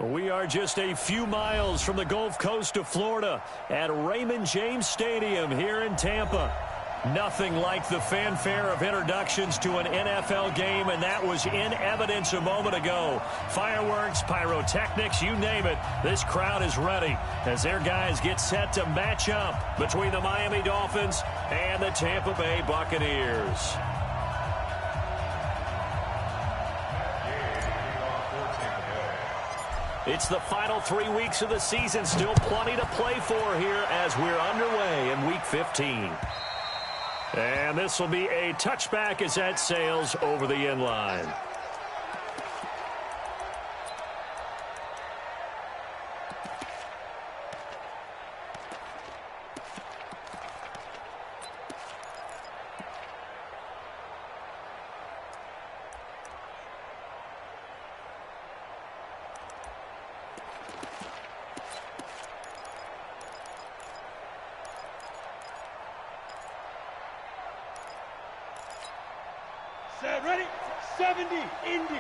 We are just a few miles from the Gulf Coast of Florida at Raymond James Stadium here in Tampa. Nothing like the fanfare of introductions to an NFL game, and that was in evidence a moment ago. Fireworks, pyrotechnics, you name it. This crowd is ready as their guys get set to match up between the Miami Dolphins and the Tampa Bay Buccaneers. It's the final 3 weeks of the season. Still plenty to play for here as we're underway in Week 15. And this will be a touchback as that sails over the end line. Set, ready? 70, Indy.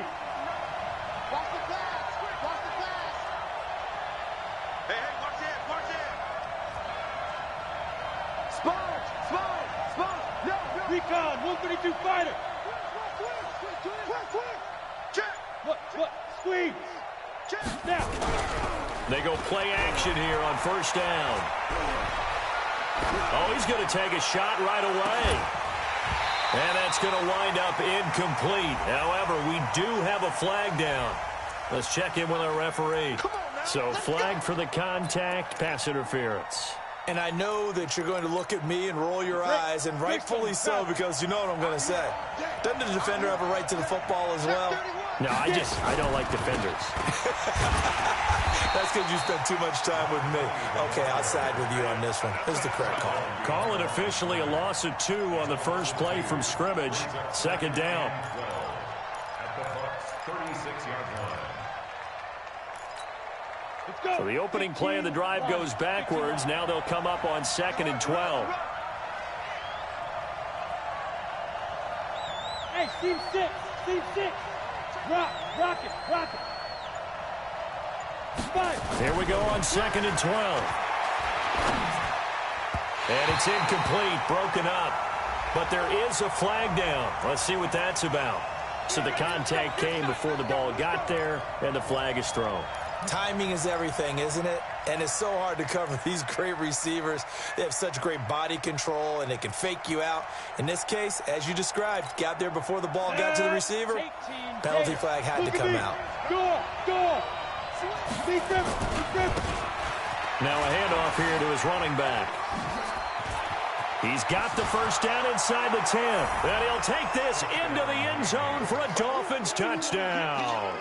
Watch the pass. Watch the pass. Hey, watch it. Smart. No. Recon, 132 fighter. Quick. Check. What? Squeeze. Check. Now. They go play action here on first down. Oh, he's going to take a shot right away. And that's going to wind up incomplete. However, we do have a flag down. Let's check in with our referee. So flag for the contact, pass interference. And I know that you're going to look at me and roll your eyes, and rightfully so, because you know what I'm going to say. Doesn't the defender have a right to the football as well? No, I don't like defenders. That's because you spent too much time with me. Okay, I'll side with you on this one. This is the correct call. Call it officially a loss of 2 on the first play from scrimmage. Second down. So the opening play of the drive goes backwards. Now they'll come up on 2nd and 12. Hey, Steve 6. Rock it. Five. Here we go on 2nd and 12. And it's incomplete, broken up. But there is a flag down. Let's see what that's about. So the contact came before the ball got there, and the flag is thrown. Timing is everything, isn't it? And it's so hard to cover these great receivers. They have such great body control, and they can fake you out. In this case, as you described, got there before the ball got to the receiver. Penalty flag had to come out. Go. Now a handoff here to his running back. He's got the first down inside the 10. And he'll take this into the end zone for a Dolphins touchdown.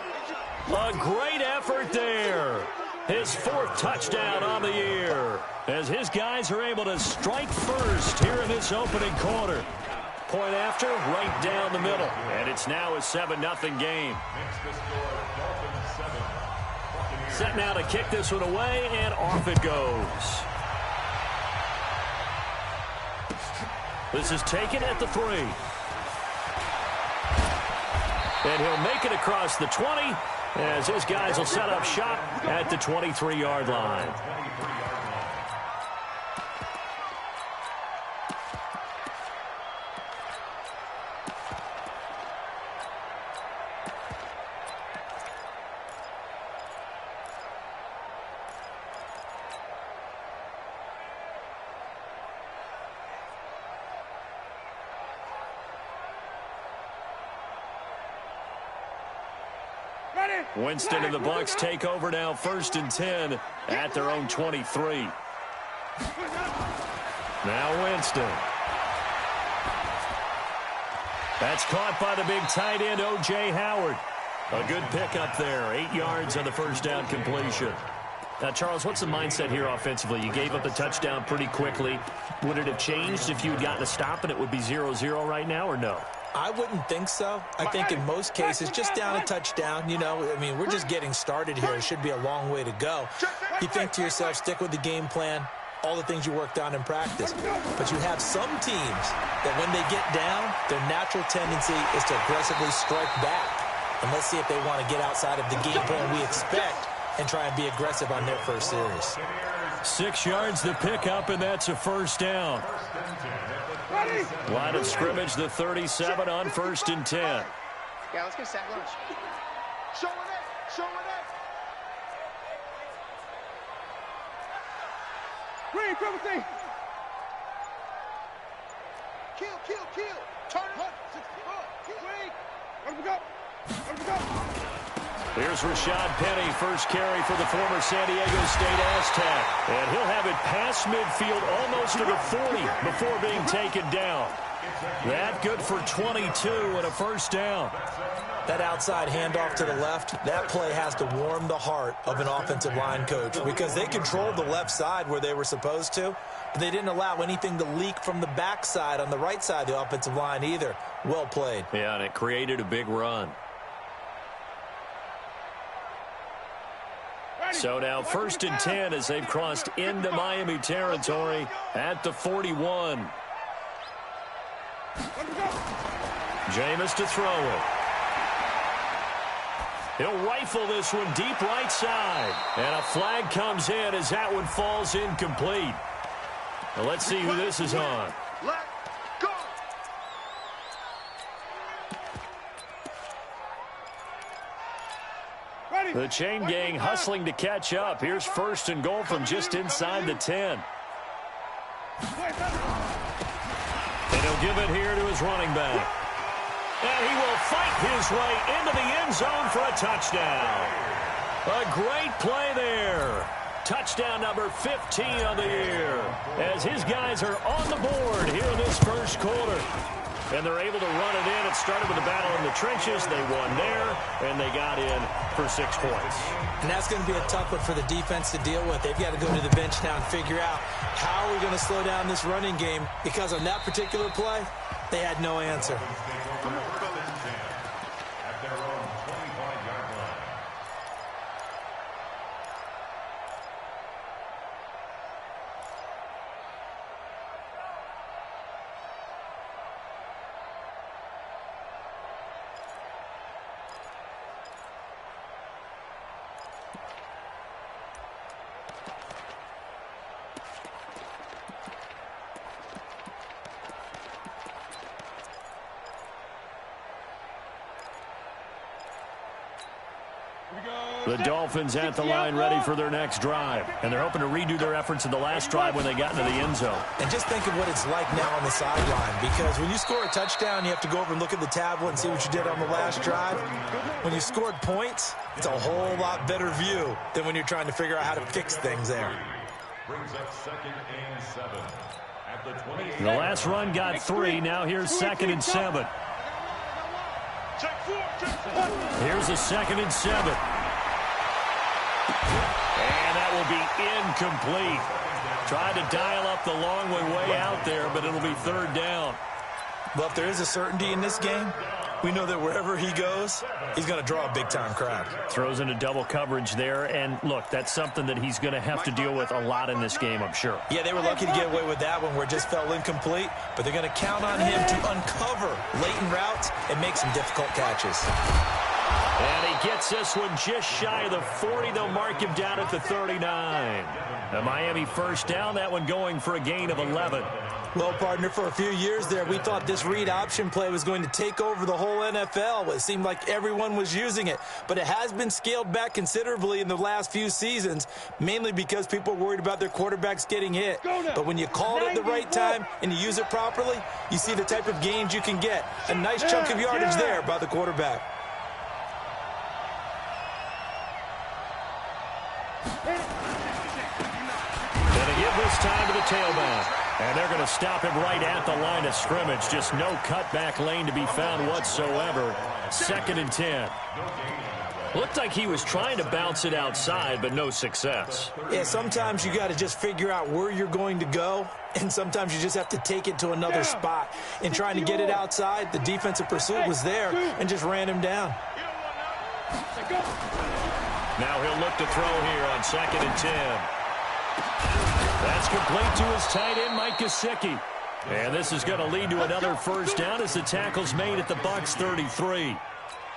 A great effort there. His 4th touchdown on the year as his guys are able to strike first here in this opening quarter. Point after, right down the middle. And it's now a 7-0 game. Set now to kick this one away, and off it goes. This is taken at the 3. And he'll make it across the 20 as his guys will set up shop at the 23-yard line. Winston and the Bucs take over now, 1st and 10 at their own 23. Now Winston. That's caught by the big tight end, O.J. Howard. A good pickup there, 8 yards on the first down completion. Now, Charles, what's the mindset here offensively? You gave up the touchdown pretty quickly. Would it have changed if you had gotten a stop and it would be 0-0 right now, or no? I wouldn't think so. I think in most cases, just down a touchdown, you know, I mean, we're just getting started here. It should be a long way to go. You think to yourself, stick with the game plan, all the things you worked on in practice. But you have some teams that when they get down, their natural tendency is to aggressively strike back. And let's see if they want to get outside of the game plan we expect and try and be aggressive on their first series. 6 yards the pickup, and that's a first down. Line of scrimmage, the 37 on 1st and 10. Yeah, let's get sack lunch. Showing it, showing it. Green, triple C. Kill. Turn it. Green. Let him go. Here's Rashad Penny, first carry for the former San Diego State Aztec. And he'll have it past midfield almost to the 40 before being taken down. That good for 22 and a first down. That outside handoff to the left, that play has to warm the heart of an offensive line coach because they controlled the left side where they were supposed to, but they didn't allow anything to leak from the backside on the right side of the offensive line either. Well played. Yeah, and it created a big run. So now 1st and 10 as they've crossed into Miami territory at the 41. Jameis to throw it. He'll rifle this one deep right side. And a flag comes in as that one falls incomplete. Now let's see who this is on. Let go. The chain gang hustling to catch up. Here's 1st and goal from just inside the 10. And he'll give it here to his running back. And he will fight his way into the end zone for a touchdown. A great play there. Touchdown number 15 on the year as his guys are on the board here in this first quarter. And they're able to run it in. It started with a battle in the trenches. They won there, and they got in for 6 points. And that's going to be a tough one for the defense to deal with. They've got to go to the bench now and figure out how are we going to slow down this running game, because on that particular play, they had no answer. The Dolphins at the line ready for their next drive. And they're hoping to redo their efforts in the last drive when they got into the end zone. And just think of what it's like now on the sideline, because when you score a touchdown, you have to go over and look at the tablet and see what you did on the last drive. When you scored points, it's a whole lot better view than when you're trying to figure out how to fix things there. Brings up 2nd and 7 at the 20. The last run got 3. Now here's 2nd and 7. Here's a 2nd and 7. And that will be incomplete. Tried to dial up the long way out there, but it'll be 3rd down. Well, if there is a certainty in this game, we know that wherever he goes, he's going to draw a big-time crowd. Throws into double coverage there, and look, that's something that he's going to have to deal with a lot in this game, I'm sure. Yeah, they were lucky to get away with that one where it just fell incomplete, but they're going to count on him to uncover latent routes and make some difficult catches. And he gets this one just shy of the 40. They'll mark him down at the 39. The Miami first down, that one going for a gain of 11. Well, partner, for a few years there, we thought this read option play was going to take over the whole NFL. It seemed like everyone was using it, but it has been scaled back considerably in the last few seasons, mainly because people are worried about their quarterbacks getting hit. But when you call it at the right time and you use it properly, you see the type of gains you can get. A nice chunk of yardage there by the quarterback. Going to give this time to the tailback. And they're going to stop him right at the line of scrimmage. Just no cutback lane to be found whatsoever. 2nd and 10. Looked like he was trying to bounce it outside, but no success. Yeah, sometimes you got to just figure out where you're going to go, and sometimes you just have to take it to another spot. In trying to get it outside, the defensive pursuit was there and just ran him down. Now he'll look to throw here on 2nd and 10. That's complete to his tight end, Mike Gesicki. And this is going to lead to another first down as the tackle's made at the Bucs 33.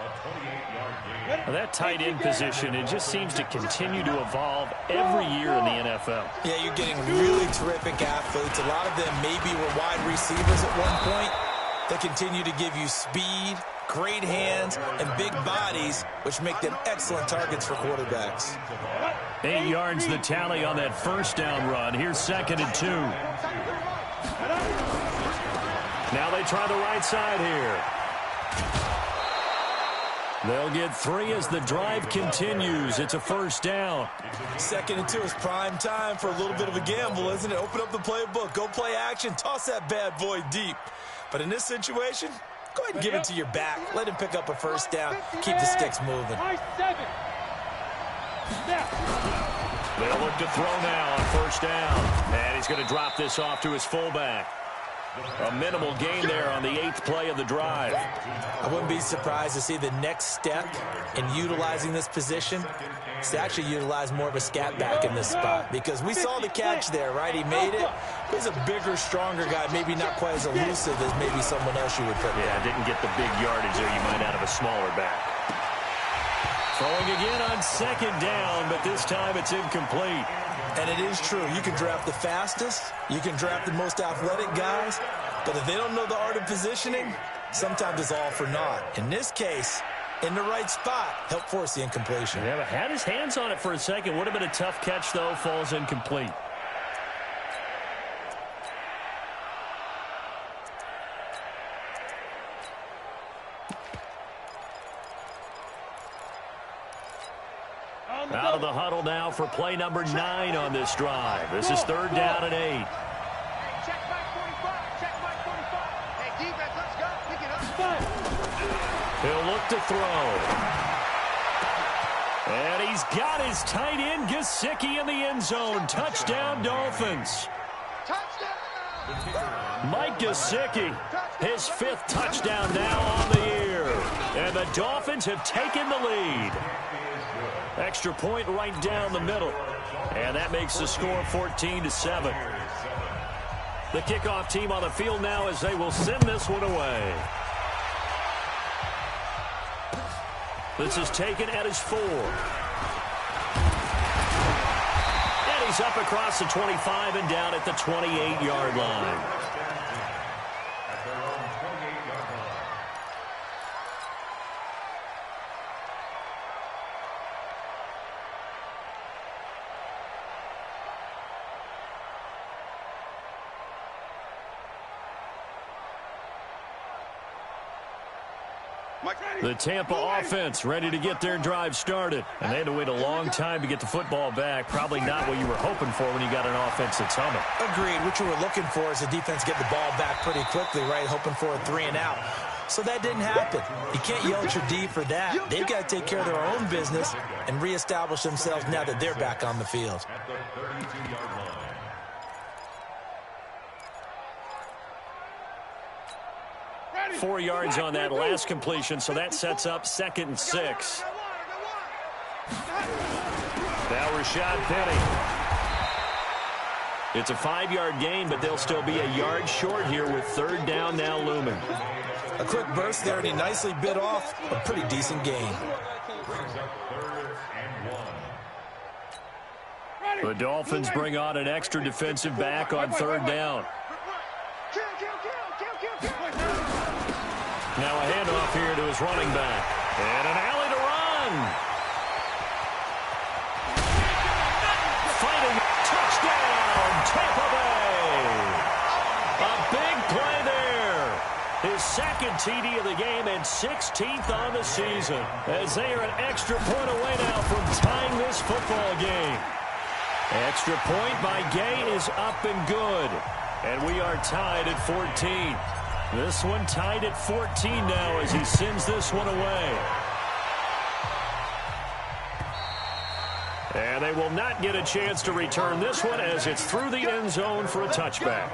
A 28-yard gain. Now that tight end position, it just seems to continue to evolve every year in the NFL. Yeah, you're getting really terrific athletes. A lot of them maybe were wide receivers at one point. They continue to give you speed, great hands, and big bodies, which make them excellent targets for quarterbacks. 8 yards the tally on that first down run. Here's 2nd and 2. Now they try the right side here. They'll get 3 as the drive continues. It's a first down. 2nd and 2 is prime time for a little bit of a gamble, isn't it? Open up the playbook, go play action, toss that bad boy deep. But in this situation, go ahead and give it to your back. Let him pick up a first down. Keep the sticks moving. They'll look to throw now on first down. And he's going to drop this off to his fullback. A minimal gain there on the 8th play of the drive. I wouldn't be surprised to see the next step in utilizing this position is to actually utilize more of a scat back in this spot, because we saw the catch there, right? He made it. He's a bigger, stronger guy, maybe not quite as elusive as maybe someone else you would put there. Yeah, didn't get the big yardage there you might out of a smaller back. Throwing again on 2nd down, but this time it's incomplete. And it is true. You can draft the fastest. You can draft the most athletic guys. But if they don't know the art of positioning, sometimes it's all for naught. In this case, in the right spot, help force the incompletion. Yeah, but had his hands on it for a second. Would have been a tough catch, though. Falls incomplete. Out of the huddle now for play number 9 on this drive. This is 3rd down and 8. Hey, check back 45. Check back 45. Hey, defense, let's go. Pick it up. He'll look to throw. And he's got his tight end, Gesicki, in the end zone. Touchdown, Dolphins. Touchdown! Mike Gesicki, his 5th touchdown now on the year. And the Dolphins have taken the lead. Extra point right down the middle. And that makes the score 14-7. The kickoff team on the field now as they will send this one away. This is taken at his 4. And he's up across the 25 and down at the 28-yard line. The Tampa offense ready to get their drive started. And they had to wait a long time to get the football back. Probably not what you were hoping for when you got an offense that's humming. Agreed. What you were looking for is the defense get the ball back pretty quickly, right? Hoping for a 3 and out. So that didn't happen. You can't yell at your D for that. They've got to take care of their own business and reestablish themselves now that they're back on the field. At the 32-yard line. 4 yards on that last completion, so that sets up 2nd and 6. Now Rashad Penny. It's a 5-yard gain, but they'll still be a yard short here with 3rd down now looming. A quick burst there, and he nicely bit off a pretty decent gain. Brings up 3rd and 1. The Dolphins bring on an extra defensive back on 3rd down. Kill. Now a handoff here to his running back. And an alley to run. Fighting touchdown, Tampa Bay. A big play there. His 2nd TD of the game and 16th on the season. As they are an extra point away now from tying this football game. Extra point by Gay is up and good. And we are tied at 14. This one tied at 14 now as he sends this one away. And they will not get a chance to return this one as it's through the end zone for a touchback.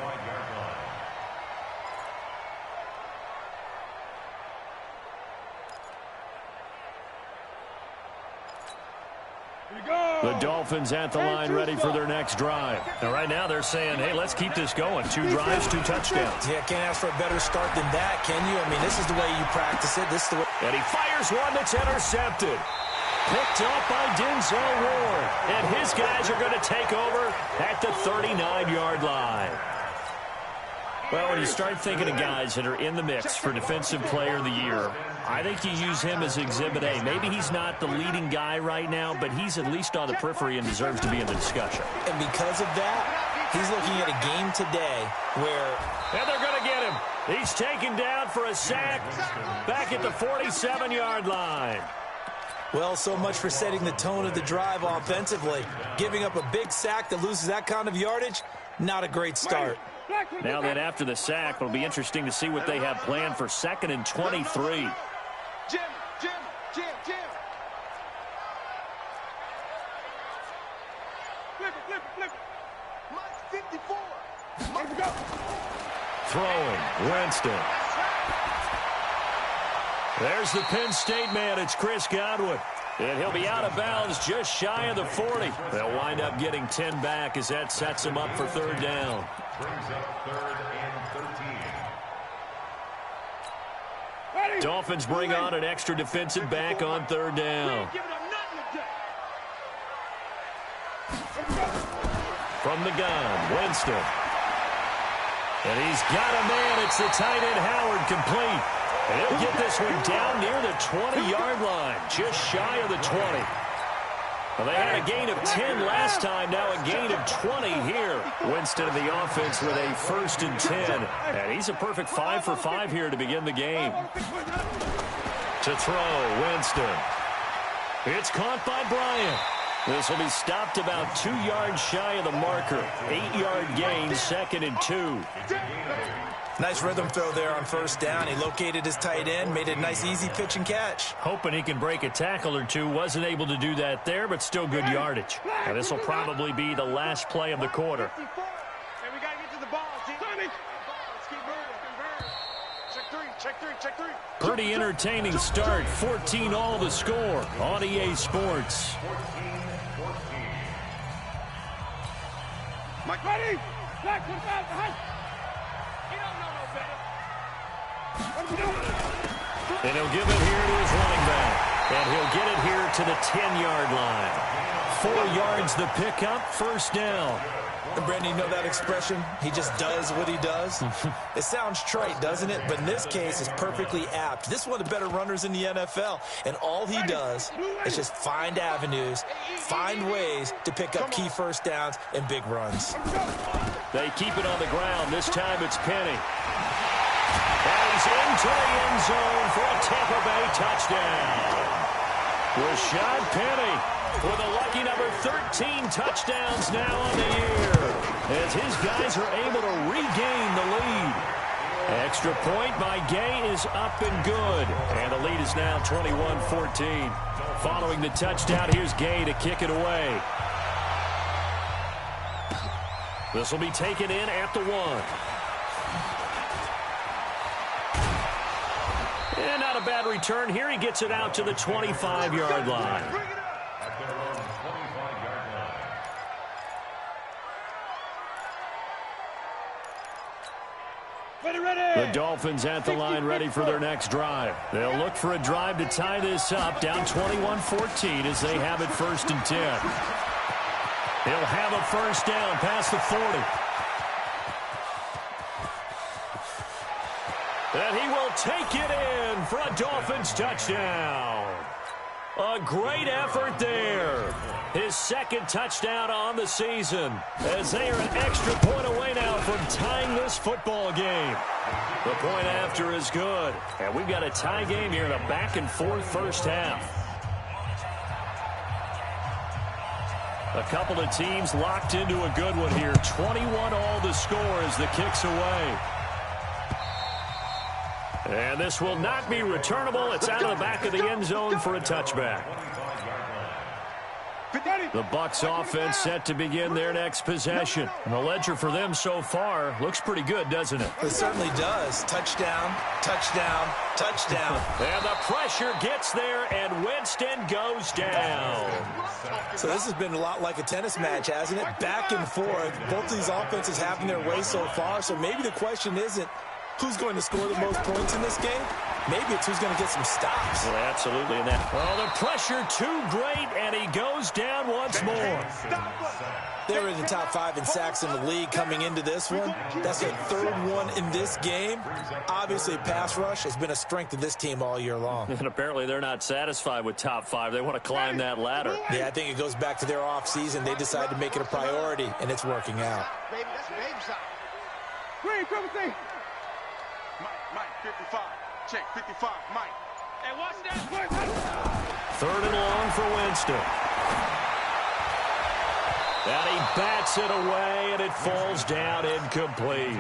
The Dolphins at the line ready for their next drive. And right now they're saying, hey, let's keep this going. 2 drives, 2 touchdowns. Yeah, can't ask for a better start than that, can you? I mean, this is the way you practice it. This is the way. And he fires one that's intercepted. Picked up by Denzel Ward. And his guys are going to take over at the 39-yard line. Well, when you start thinking of guys that are in the mix for Defensive Player of the Year, I think you use him as Exhibit A. Maybe he's not the leading guy right now, but he's at least on the periphery and deserves to be in the discussion. And because of that, he's looking at a game today where... And they're going to get him. He's taken down for a sack back at the 47-yard line. Well, so much for setting the tone of the drive offensively. Giving up a big sack that loses that kind of yardage, not a great start. Now then, after the sack, it'll be interesting to see what they have planned for 2nd and 23. Jim. Flip it. Mike 54. Let him go. Throwing, Winston. There's the Penn State man. It's Chris Godwin. And he'll be out of bounds just shy of the 40. They'll wind up getting 10 back as that sets him up for 3rd down. Brings up 3rd and 13. Dolphins bring on an extra defensive back on 3rd down. From the gun, Winston. And he's got a man. It's the tight end Howard, complete. And he'll get this one down near the 20-yard line, just shy of the 20. Well, they had a gain of 10 last time, now a gain of 20 here. Winston in the offense with a 1st and 10. And he's a perfect 5 for 5 here to begin the game. To throw, Winston. It's caught by Bryant. This will be stopped about 2 yards shy of the marker. 8-yard gain, 2nd and 2. Nice rhythm throw there on 1st down. He located his tight end, made it a nice easy pitch and catch. Hoping he can break a tackle or two. Wasn't able to do that there, but still good yardage. Now this will probably be the last play of the quarter. Hey, we got to get to the ball, team. Let's keep moving. Check three. Pretty entertaining start. 14 all the score on EA Sports. 14-14. Mike, ready? Black, put it out behind. He don't know no better. What are we doing? And he'll give it here to his running back. And he'll get it here to the 10-yard line. 4 yards the pickup, 1st down. And Brandon, you know that expression? He just does what he does. It sounds trite, doesn't it? But in this case, it's perfectly apt. This is one of the better runners in the NFL. And all he does is just find avenues, find ways to pick up key 1st downs and big runs. They keep it on the ground. This time it's Penny. And he's into the end zone for a Tampa Bay touchdown. Rashad Penny with a lucky number 13 touchdowns now on the year, as his guys are able to regain the lead. Extra point by Gay is up and good, and the lead is now 21-14. Following the touchdown, here's Gay to kick it away. This will be taken in at the 1. And not a bad return. Here he gets it out to the 25-yard line. At their own 25-yard line. The Dolphins at the line ready for their next drive. They'll look for a drive to tie this up, down 21-14 as they have it 1st and 10. He'll have a 1st down past the 40. And he will take it in for a Dolphins touchdown. A great effort there. His 2nd touchdown on the season, as they are an extra point away now from tying this football game. The point after is good. And we've got a tie game here in a back-and-forth 1st half. A couple of teams locked into a good one here. 21 all the score as the kick's away. And this will not be returnable. It's out of the back of the end zone for a touchback. The Bucs offense set to begin their next possession. And the ledger for them so far looks pretty good, doesn't it? It certainly does. Touchdown, touchdown, touchdown. And the pressure gets there, and Winston goes down. So this has been a lot like a tennis match, hasn't it? Back and forth. Both of these offenses having their way so far. So maybe the question isn't who's going to score the most points in this game. Maybe it's who's going to get some stops. Well, absolutely. And that. Well, the pressure too great, and he goes down once more. They were in the top 5 in sacks in the league coming into this one. That's their 3rd one in this game. Obviously, pass rush has been a strength of this team all year long. And apparently they're not satisfied with top 5. They want to climb that ladder. Yeah, I think it goes back to their offseason. They decided to make it a priority, and it's working out. Baby, that's baby side. Green, triple C. Mike, 55. Check, 55, Mike. Hey, watch that. 3rd and long for Winston. And he bats it away, and it falls down incomplete.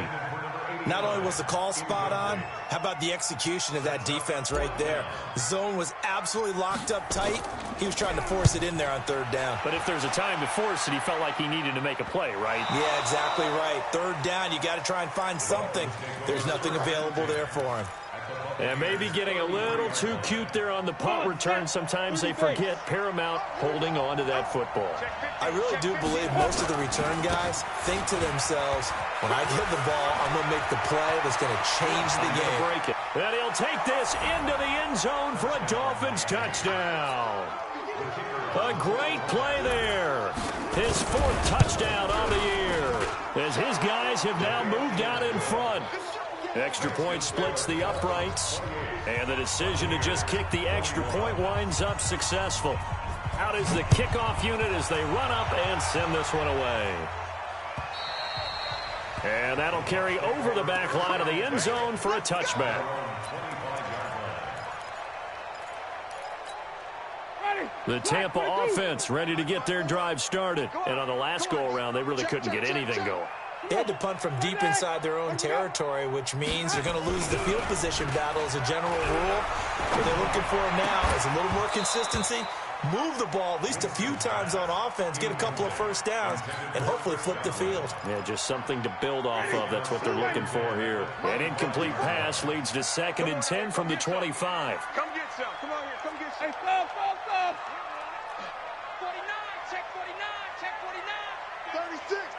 Not only was the call spot on, how about the execution of that defense right there? The zone was absolutely locked up tight. He was trying to force it in there on 3rd down. But if there's a time to force it, he felt like he needed to make a play, right? Yeah, exactly right. 3rd down, you got to try and find something. There's nothing available there for him. And maybe getting a little too cute there on the punt return. Sometimes they forget paramount holding on to that football. I really do believe most of the return guys think to themselves, when I get the ball, I'm going to make the play that's going to change the game. Break it. And he'll take this into the end zone for a Dolphins touchdown. A great play there. His 4th touchdown on the year, as his guys have now moved out in front. Extra point splits the uprights, and the decision to just kick the extra point winds up successful. Out is the kickoff unit as they run up and send this one away. And that'll carry over the back line of the end zone for a touchback. The Tampa offense ready to get their drive started. And on the last go-around, they really couldn't get anything going. They had to punt from deep inside their own territory, which means you're going to lose the field position battle as a general rule. What they're looking for now is a little more consistency, move the ball at least a few times on offense, get a couple of first downs, and hopefully flip the field. Yeah, just something to build off of. That's what they're looking for here. An incomplete pass leads to 2nd and 10 from the 25. Come get some. Come on here. Come get some. Hey, stop. 49. Check 49. Check 49. 36.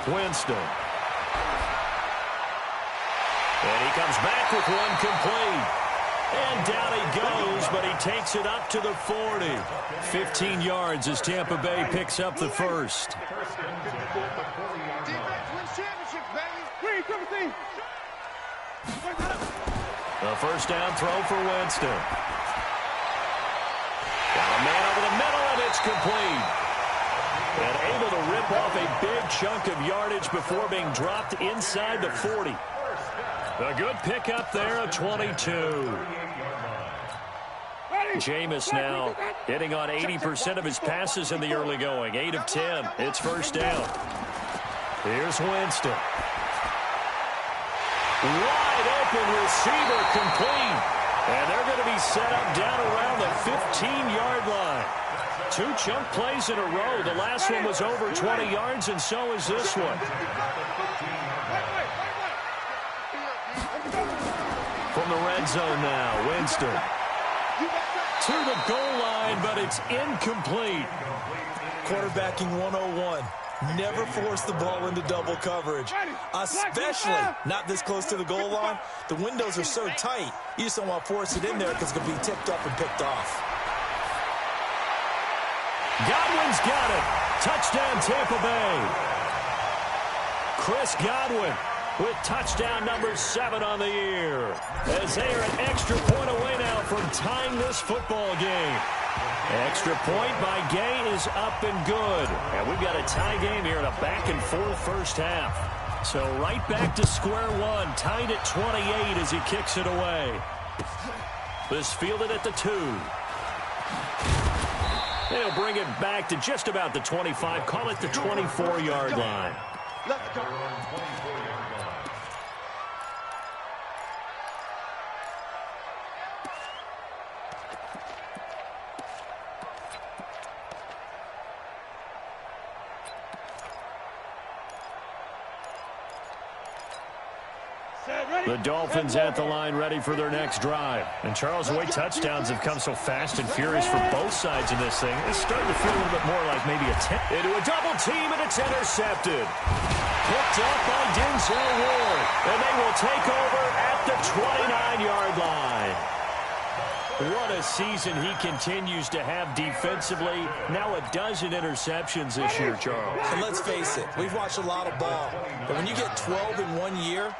Winston. And he comes back with one complete. And down he goes, but he takes it up to the 40. 15 yards as Tampa Bay picks up the 1st. Defense wins championships, baby. Green, triple C. A 1st down throw for Winston. Got a man over the middle, and it's complete. And able to rip off a big chunk of yardage before being dropped inside the 40. A good pickup there of 22. Jameis now hitting on 80% of his passes in the early going. 8 of 10. It's 1st down. Here's Winston. Wide open receiver complete. And they're going to be set up down around the 15-yard line. 2 chunk plays in a row. The last one was over 20 yards, and so is this one. From the red zone now, Winston. To the goal line, but it's incomplete. Quarterbacking 101. Never force the ball into double coverage, especially not this close to the goal line. The windows are so tight, you just don't want to force it in there because it could be tipped up and picked off. Godwin's got it. Touchdown, Tampa Bay. Chris Godwin with touchdown number 7 on the year, as they are an extra point away now from tying this football game. Extra point by Gay is up and good. And we've got a tie game here in a back-and-forth 1st half. So right back to square one, tied at 28 as he kicks it away. This fielded at the 2. They'll bring it back to just about the 25, call it the 24-yard line. Let's go. The Dolphins at the line ready for their next drive. And Charles, the way touchdowns have come so fast and furious for both sides of this thing, it's starting to feel a little bit more like maybe into a double team, and it's intercepted. Picked up by Denzel Ward. And they will take over at the 29-yard line. What a season he continues to have defensively. Now a dozen interceptions this year, Charles. And let's face it, we've watched a lot of ball. But when you get 12 in 1 year,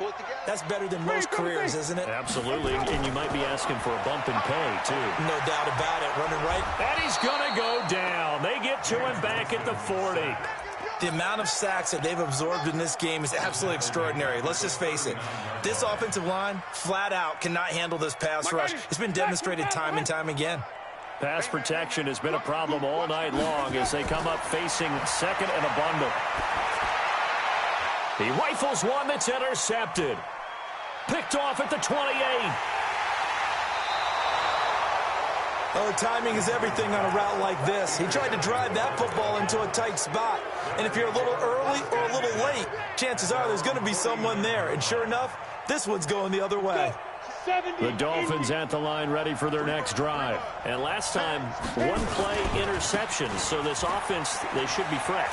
that's better than most careers, isn't it? Absolutely, and you might be asking for a bump in pay, too. No doubt about it. Running right. And he's going to go down. They get to him back at the 40. The amount of sacks that they've absorbed in this game is absolutely extraordinary. Let's just face it. This offensive line, flat out, cannot handle this pass rush. It's been demonstrated time and time again. Pass protection has been a problem all night long as they come up facing second and a bundle. He rifles one that's intercepted. Picked off at the 28. Oh, timing is everything on a route like this. He tried to drive that football into a tight spot. And if you're a little early or a little late, chances are there's going to be someone there. And sure enough, this one's going the other way. The Dolphins at the line ready for their next drive. And last time, one play interception. So this offense, they should be fresh.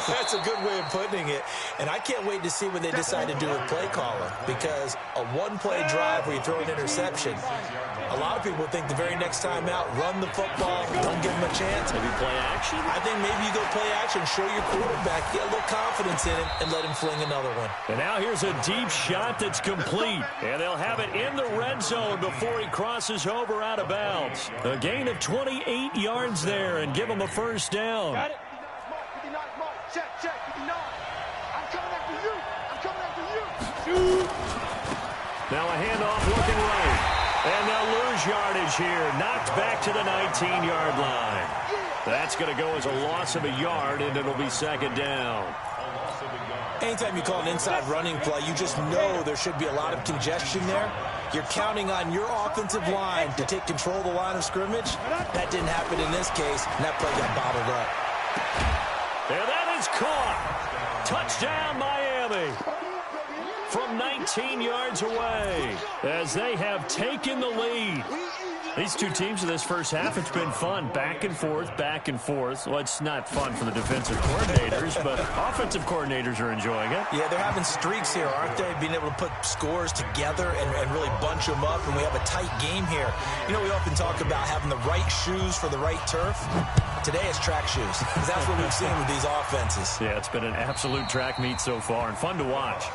That's a good way of putting it. And I can't wait to see what they decide to do with play calling. Because a one-play drive where you throw an interception, a lot of people think the very next time out, run the football, don't give them a chance. Maybe play action? I think maybe you go play action, show your quarterback, get a little confidence in him, and let him fling another one. And now here's a deep shot that's complete. And they'll have it in the red zone before he crosses over out of bounds. A gain of 28 yards there and give him a first down. Got it. 59 mark. Check. 59. I'm coming after you. I'm coming after you. Shoot. Now a handoff looking right. And they'll lose yardage here. Knocked back to the 19-yard line. That's going to go as a loss of a yard, and it'll be second down. Anytime you call an inside running play, you just know there should be a lot of congestion there. You're counting on your offensive line to take control of the line of scrimmage. That didn't happen in this case, and that play got bottled up. And that is caught. Touchdown, Miami. From 19 yards away as they have taken the lead. These two teams in this first half, it's been fun. Back and forth, back and forth. Well, it's not fun for the defensive coordinators, but offensive coordinators are enjoying it. Yeah, they're having streaks here, aren't they? Being able to put scores together and really bunch them up, and we have a tight game here. You know, we often talk about having the right shoes for the right turf. Today it's track shoes, because that's what we've seen with these offenses. Yeah, it's been an absolute track meet so far, and fun to watch.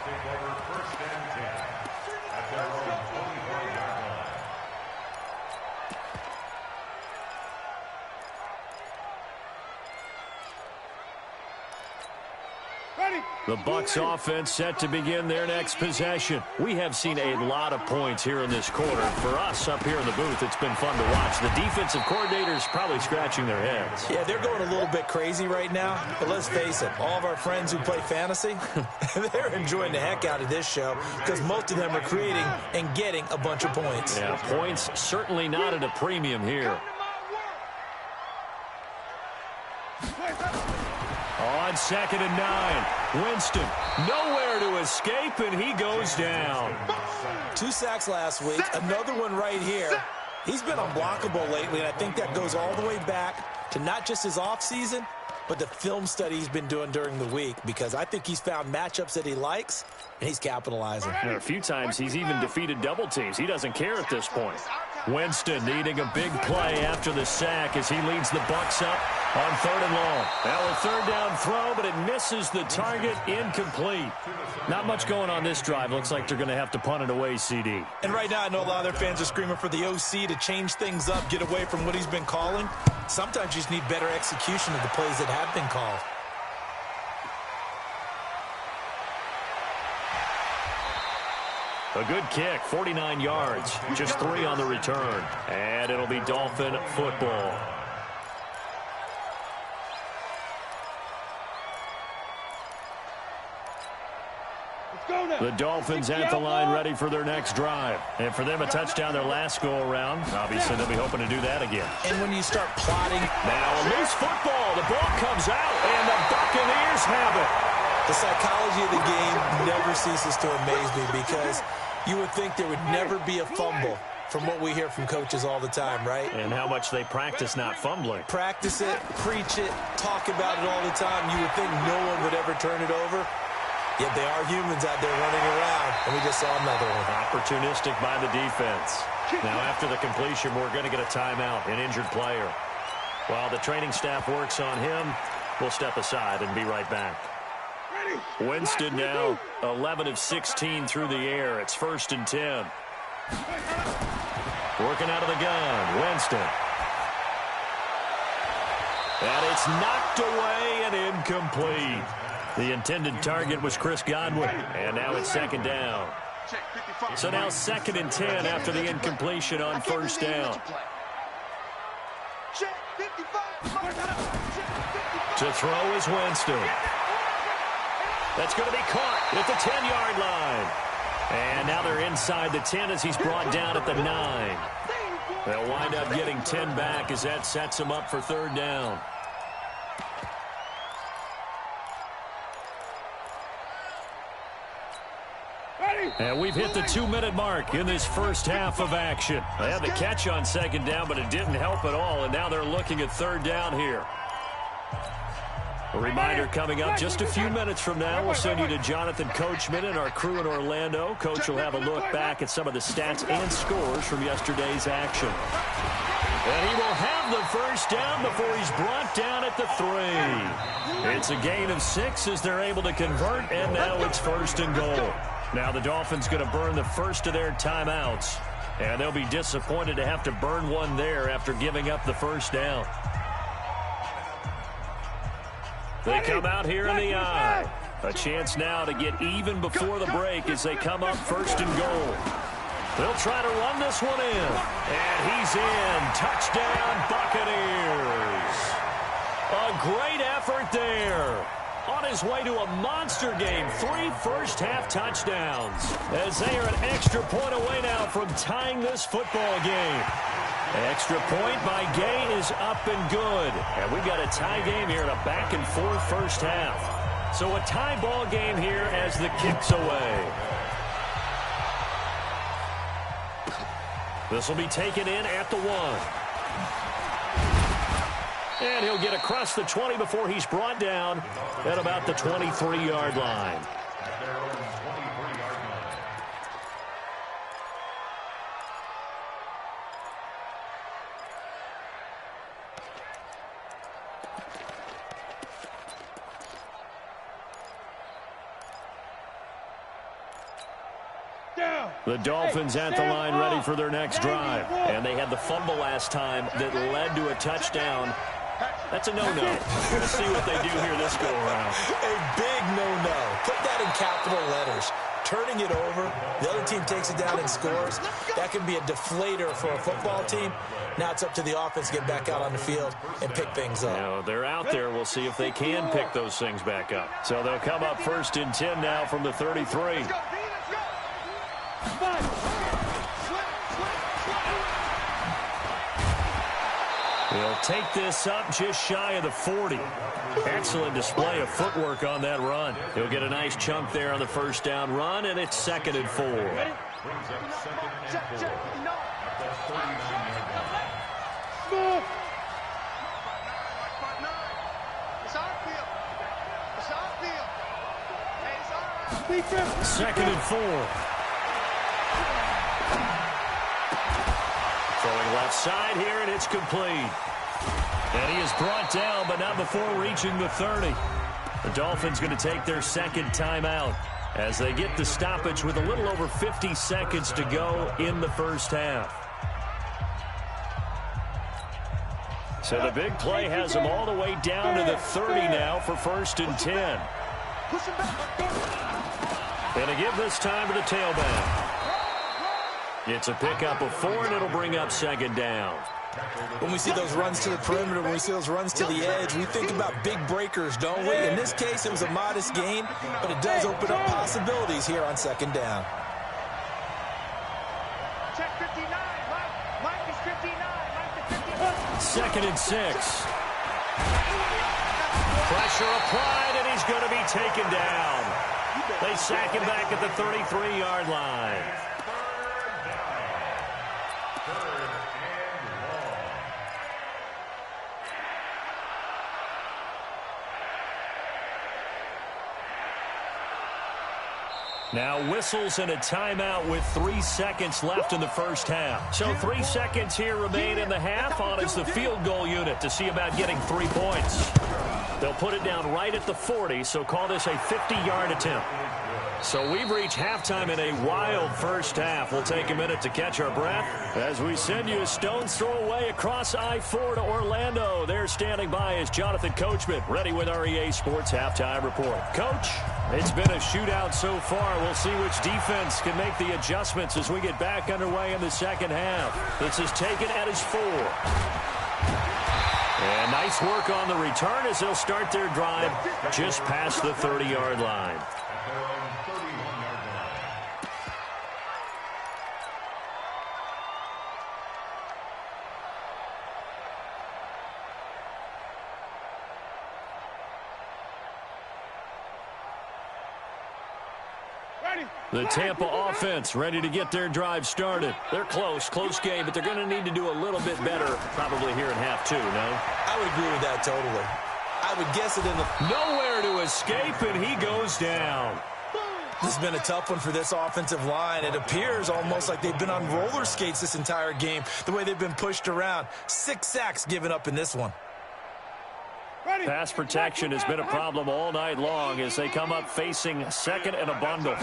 The Bucs offense set to begin their next possession. We have seen a lot of points here in this quarter. For us up here in the booth, it's been fun to watch. The defensive coordinators probably scratching their heads. Yeah, they're going a little bit crazy right now. But let's face it, all of our friends who play fantasy, they're enjoying the heck out of this show because most of them are creating and getting a bunch of points. Yeah, points certainly not at a premium here. On 2nd and 9, Winston nowhere to escape, and he goes down. 2 sacks last week, another one right here. He's been unblockable lately, and I think that goes all the way back to not just his offseason, but the film study he's been doing during the week, because I think he's found matchups that he likes, and he's capitalizing. A few times he's even defeated double teams. He doesn't care at this point. Winston needing a big play after the sack as he leads the Bucs up on 3rd and long. Now a 3rd down throw, but it misses the target, incomplete. Not much going on this drive. Looks like they're going to have to punt it away, CD. And right now I know a lot of their fans are screaming for the OC to change things up, get away from what he's been calling. Sometimes you just need better execution of the plays that have been called. A good kick, 49 yards, just 3 on the return. And it'll be Dolphin football. The Dolphins at the line ready for their next drive. And for them, a touchdown their last go-around. Obviously, they'll be hoping to do that again. And when you start plotting... Now a loose football. The ball comes out, and the Buccaneers have it. The psychology of the game never ceases to amaze me because you would think there would never be a fumble from what we hear from coaches all the time, right? And how much they practice not fumbling. Practice it, preach it, talk about it all the time. You would think no one would ever turn it over. Yet they are humans out there running around, and we just saw another one. Opportunistic by the defense. Now, after the completion, we're going to get a timeout, an injured player. While the training staff works on him, we'll step aside and be right back. Winston now 11 of 16 through the air. It's 1st and 10. Working out of the gun, Winston. And it's knocked away and incomplete. The intended target was Chris Godwin, and now it's 2nd down. So now 2nd and 10 after the incompletion on 1st down. To throw is Winston. That's going to be caught at the 10-yard line. And now they're inside the 10 as he's brought down at the 9. They'll wind up getting 10 back as that sets him up for 3rd down. And we've hit the 2-minute mark in this first half of action. They had the catch on 2nd down, but it didn't help at all, and now they're looking at 3rd down here. A reminder coming up just a few minutes from now. We'll send you to Jonathan Coachman and our crew in Orlando. Coach will have a look back at some of the stats and scores from yesterday's action. And he will have the 1st down before he's brought down at the 3. It's a gain of 6 as they're able to convert, and now it's 1st and goal. Now the Dolphins going to burn the first of their timeouts, and they'll be disappointed to have to burn one there after giving up the 1st down. They come out here in the eye. A chance now to get even before the break as they come up 1st and goal. They'll try to run this one in, and he's in. Touchdown, Buccaneers. A great effort there. On his way to a monster game, 3 first-half touchdowns, as they are an extra point away now from tying this football game. Extra point by Gay is up and good. And we've got a tie game here in a back-and-forth first half. So a tie ball game here as the kick's away. This will be taken in at the 1. And he'll get across the 20 before he's brought down at about the 23-yard line. The Dolphins at the line ready for their next drive. And they had the fumble last time that led to a touchdown. That's a no-no. We'll see what they do here this go-around. A big no-no. Put that in capital letters. Turning it over, the other team takes it down and scores. That can be a deflator for a football team. Now it's up to the offense to get back out on the field and pick things up. You know, they're out there. We'll see if they can pick those things back up. So they'll come up 1st and 10 now from the 33. He'll take this up just shy of the 40. Excellent display of footwork on that run. He'll get a nice chunk there on the 1st down run, and it's 2nd and 4. Second and 4. Throwing left side here, and it's complete. And he is brought down, but not before reaching the 30. The Dolphins going to take their 2nd timeout as they get the stoppage with a little over 50 seconds to go in the first half. So the big play has them all the way down to the 30 now for 1st and 10. And to give this time to the tailback. It's a pickup of 4, and it'll bring up 2nd down. When we see those runs to the perimeter, when we see those runs to the edge, we think about big breakers, don't we? In this case, it was a modest gain, but it does open up possibilities here on 2nd down. Check 59. Mike is 59. Mike is 59. 2nd and 6. Pressure applied, and he's going to be taken down. They sack him back at the 33-yard line. Now whistles and a timeout with 3 seconds left in the first half. So 3 seconds here remain in the half. On is the field goal unit to see about getting 3 points. They'll put it down right at the 40, so call this a 50-yard attempt. So we've reached halftime in a wild first half. We'll take a minute to catch our breath as we send you a stone's throw away across I-4 to Orlando. There standing by is Jonathan Coachman, ready with our EA Sports Halftime Report. Coach, it's been a shootout so far. We'll see which defense can make the adjustments as we get back underway in the second half. This is taken at his 4. And nice work on the return as they'll start their drive just past the 30-yard line. The Tampa offense ready to get their drive started. They're close game, but they're going to need to do a little bit better probably here in half 2, no? I would agree with that totally. I would guess it in the... Nowhere to escape, and he goes down. This has been a tough one for this offensive line. It appears almost like they've been on roller skates this entire game, the way they've been pushed around. 6 sacks given up in this one. Pass protection has been a problem all night long as they come up facing second and a bundle.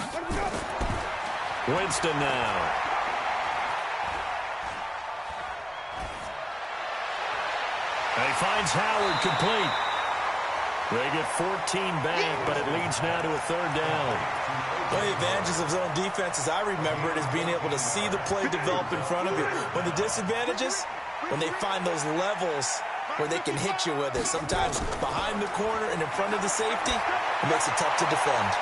Winston now. He finds Howard complete. They get 14 back, but it leads now to a 3rd down. One of the advantages of zone defense, as I remember it, is being able to see the play develop in front of you. When the disadvantages, when they find those levels where they can hit you with it. Sometimes behind the corner and in front of the safety, it makes it tough to defend.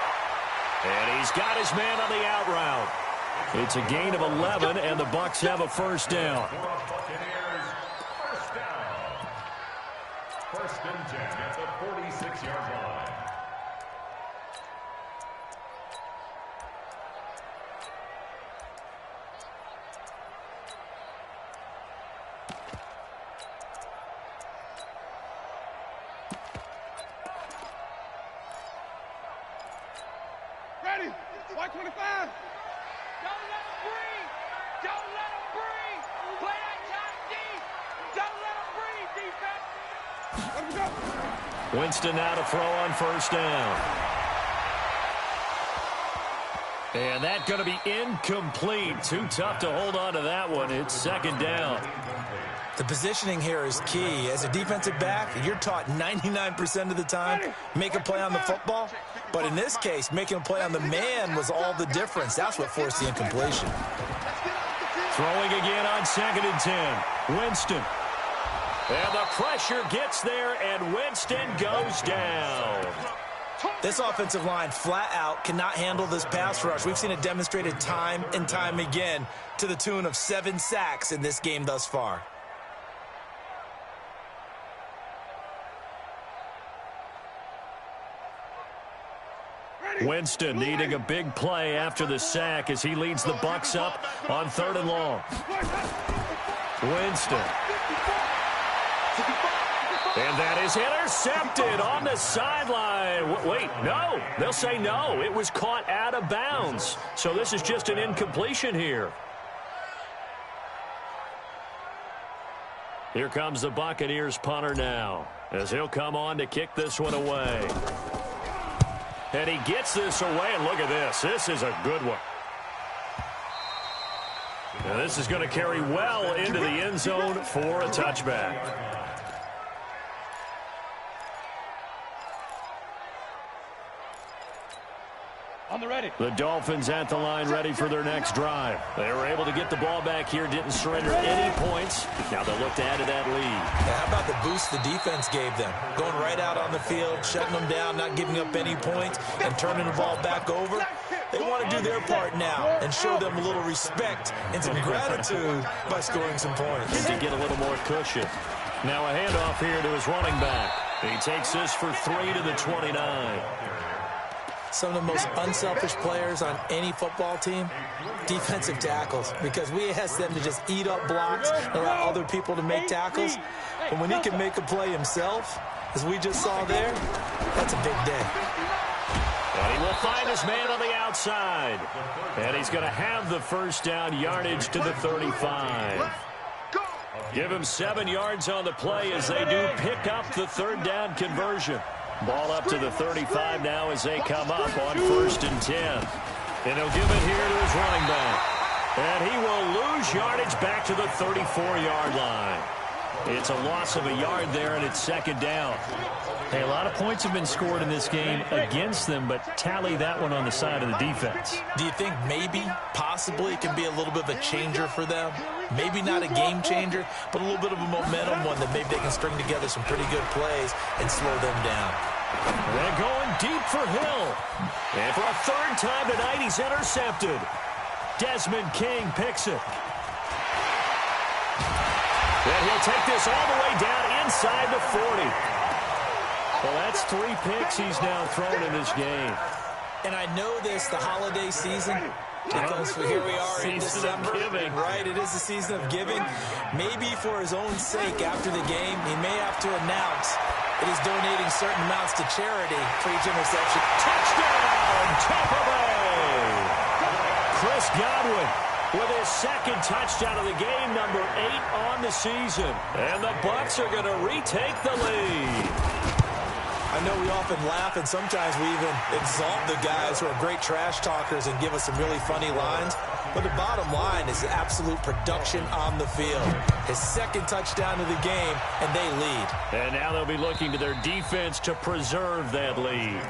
And he's got his man on the out route. It's a gain of 11, and the Bucs have a 1st down. First and 10 at the 46-yard line. Ready? 125. Don't let him breathe. Don't let him breathe. Play that tight deep. Don't let him breathe, defense. Let him go. Winston now to throw on 1st down. And that's going to be incomplete. Too tough to hold on to that one. It's 2nd down. The positioning here is key. As a defensive back, you're taught 99% of the time, make a play on the football. But in this case, making a play on the man was all the difference. That's what forced the incompletion. Throwing again on 2nd and 10. Winston. And the pressure gets there, and Winston goes down. This offensive line flat out cannot handle this pass rush. We've seen it demonstrated time and time again to the tune of 7 sacks in this game thus far. Winston needing a big play after the sack as he leads the Bucs up on 3rd and long. Winston. And that is intercepted on the sideline. Wait, no. They'll say no. It was caught out of bounds. So this is just an incompletion here. Here comes the Buccaneers punter now as he'll come on to kick this one away. And he gets this away, and look at this. This is a good one. Now this is going to carry well into the end zone for a touchback. On the ready. The Dolphins at the line ready for their next drive. They were able to get the ball back here, didn't surrender any points. Now they'll look to add to that lead. Yeah, how about the boost the defense gave them? Going right out on the field, shutting them down, not giving up any points, and turning the ball back over. They want to do their part now and show them a little respect and some gratitude by scoring some points. And to get a little more cushion. Now a handoff here to his running back. He takes this for 3 to the 29. Some of the most unselfish players on any football team, defensive tackles, because we ask them to just eat up blocks and allow other people to make tackles. But when he can make a play himself, as we just saw there, that's a big day. And he will find his man on the outside. And he's going to have the first down, yardage to the 35. Give him 7 yards on the play as they do pick up the third down conversion. Ball up to the 35 now as they come up on 1st and 10. And he'll give it here to his running back. And he will lose yardage back to the 34-yard line. It's a loss of a yard there, and it's 2nd down. Hey, a lot of points have been scored in this game against them, but tally that one on the side of the defense. Do you think maybe, possibly, it can be a little bit of a changer for them? Maybe not a game changer, but a little bit of a momentum one that maybe they can string together some pretty good plays and slow them down. They're going deep for Hill. And for a 3rd time tonight, he's intercepted. Desmond King picks it. And he'll take this all the way down inside the 40. Well, that's 3 picks he's now thrown in this game. And I know this, the holiday season, because here we are in December. Right, it is the season of giving. Maybe for his own sake after the game, he may have to announce that he's donating certain amounts to charity for each interception. Touchdown, Tampa Bay! Chris Godwin with his 2nd touchdown of the game, number 8 on the season. And the Bucs are going to retake the lead. I know we often laugh, and sometimes we even exalt the guys who are great trash talkers and give us some really funny lines. But the bottom line is absolute production on the field. His 2nd touchdown of the game, and they lead. And now they'll be looking to their defense to preserve that lead.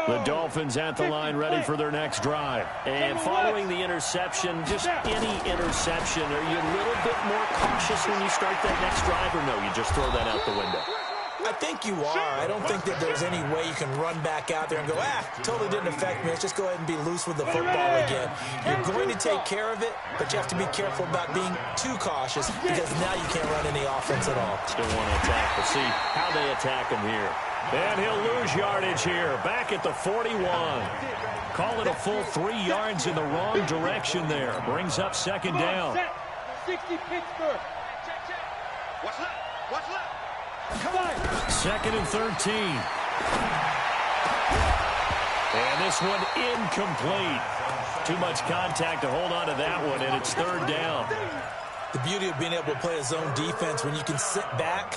The Dolphins at the line ready for their next drive. And following the interception, just any interception, are you a little bit more cautious when you start that next drive, or no, you just throw that out the window? I think you are. I don't think that there's any way you can run back out there and go, totally didn't affect me. Let's just go ahead and be loose with the football again. You're going to take care of it, but you have to be careful about being too cautious because now you can't run any offense at all. Still want to attack. We'll see how they attack him here. And he'll lose yardage here, back at the 41. Call it a full 3 yards in the wrong direction there. Brings up 2nd down. 60 Pittsburgh. What's left? What's left? Come on. 2nd and 13. And this one incomplete. Too much contact to hold on to that one, and it's 3rd down. The beauty of being able to play a zone defense when you can sit back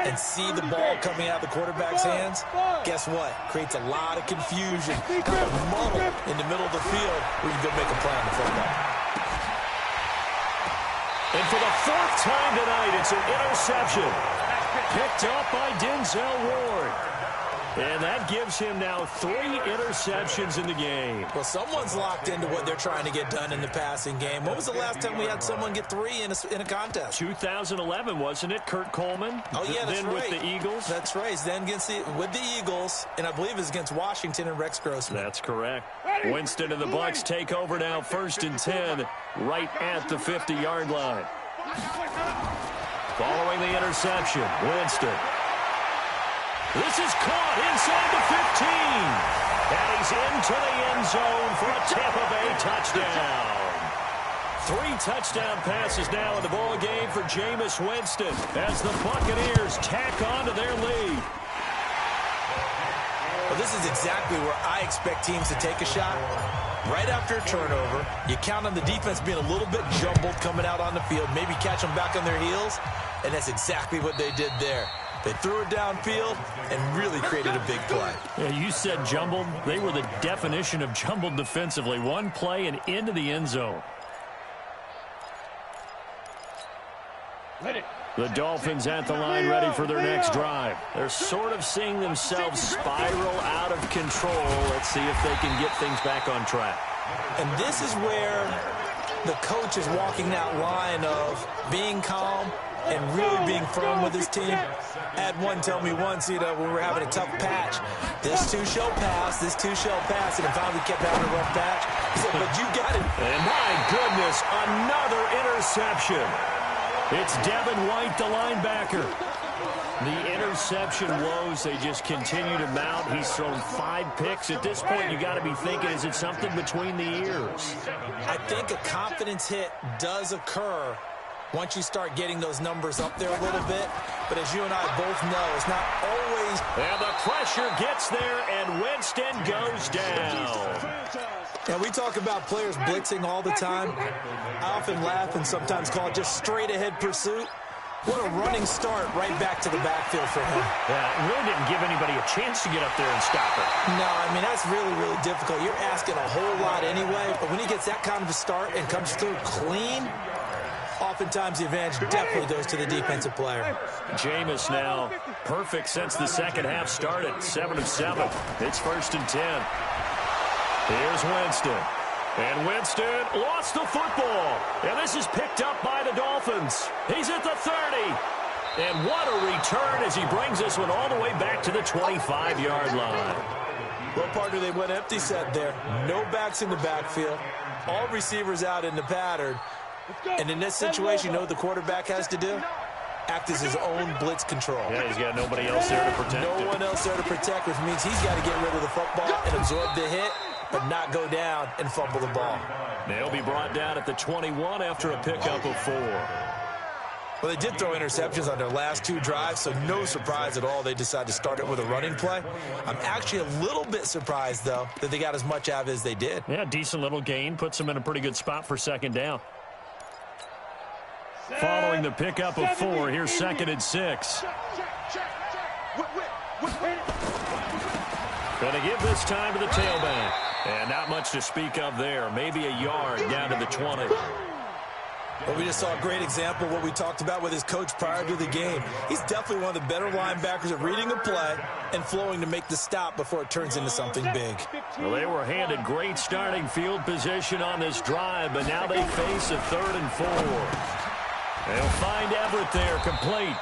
and see the ball coming out of the quarterback's hands, guess what? Creates a lot of confusion, kind of muddle in the middle of the field where you can go make a play on the football. And for the 4th time tonight, it's an interception. Picked up by Denzel Ward. And that gives him now 3 interceptions in the game. Well, someone's locked into what they're trying to get done in the passing game. When was the last time we had someone get 3 in a contest? 2011, wasn't it? Kurt Coleman? Oh, yeah, that's right. With the Eagles? That's right. Then with the Eagles, and I believe it's against Washington and Rex Grossman. That's correct. Winston and the Bucs take over now, 1st and 10, right at the 50-yard line. Following the interception, Winston. This is caught inside the 15. And he's into the end zone for a Tampa Bay touchdown. 3 touchdown passes now in the ball game for Jameis Winston as the Buccaneers tack on to their lead. Well, this is exactly where I expect teams to take a shot. Right after a turnover, you count on the defense being a little bit jumbled coming out on the field, maybe catch them back on their heels, and that's exactly what they did there. They threw it downfield and really created a big play. Yeah, you said jumbled. They were the definition of jumbled defensively. One play and into the end zone. The Dolphins at the line ready for their next drive. They're sort of seeing themselves spiral out of control. Let's see if they can get things back on track. And this is where the coach is walking that line of being calm and really being firm with his team. I had one tell me once, when we were having a tough patch, this too shall pass, and finally kept having a rough patch. But you got it. And my goodness, another interception. It's Devin White, the linebacker. The interception woes, they just continue to mount. He's thrown 5 picks. At this point, you got to be thinking, is it something between the ears? I think a confidence hit does occur once you start getting those numbers up there a little bit. But as you and I both know, it's not always. And the pressure gets there, and Winston goes down. And we talk about players blitzing all the time. I often laugh and sometimes call it just straight-ahead pursuit. What a running start right back to the backfield for him. Yeah, it really didn't give anybody a chance to get up there and stop it. No, I mean, that's really, really difficult. You're asking a whole lot anyway, but when he gets that kind of a start and comes through clean, oftentimes the advantage definitely goes to the defensive player. Jameis now perfect since the second half started. 7 of 7. It's 1st and 10. Here's Winston. And Winston lost the football. And this is picked up by the Dolphins. He's at the 30. And what a return as he brings this one all the way back to the 25-yard line. Well, partner, they went empty set there. No backs in the backfield. All receivers out in the pattern. And in this situation, you know what the quarterback has to do? Act as his own blitz control. Yeah, he's got nobody else there to protect him. No one else there to protect, which means he's got to get rid of the football and absorb the hit, but not go down and fumble the ball. They'll be brought down at the 21 after a pickup of 4. Well, they did throw interceptions on their last 2 drives, so no surprise at all they decided to start it with a running play. I'm actually a little bit surprised, though, that they got as much out of it as they did. Yeah, decent little gain. Puts them in a pretty good spot for 2nd down. Following the pickup of 4, here's 2nd and 6. Going to give this time to the tailback. And not much to speak of there. Maybe a yard down to the 20. Well, we just saw a great example of what we talked about with his coach prior to the game. He's definitely one of the better linebackers at reading a play and flowing to make the stop before it turns into something big. Well, they were handed great starting field position on this drive, but now they face a 3rd and 4. They'll find Everett there, complete.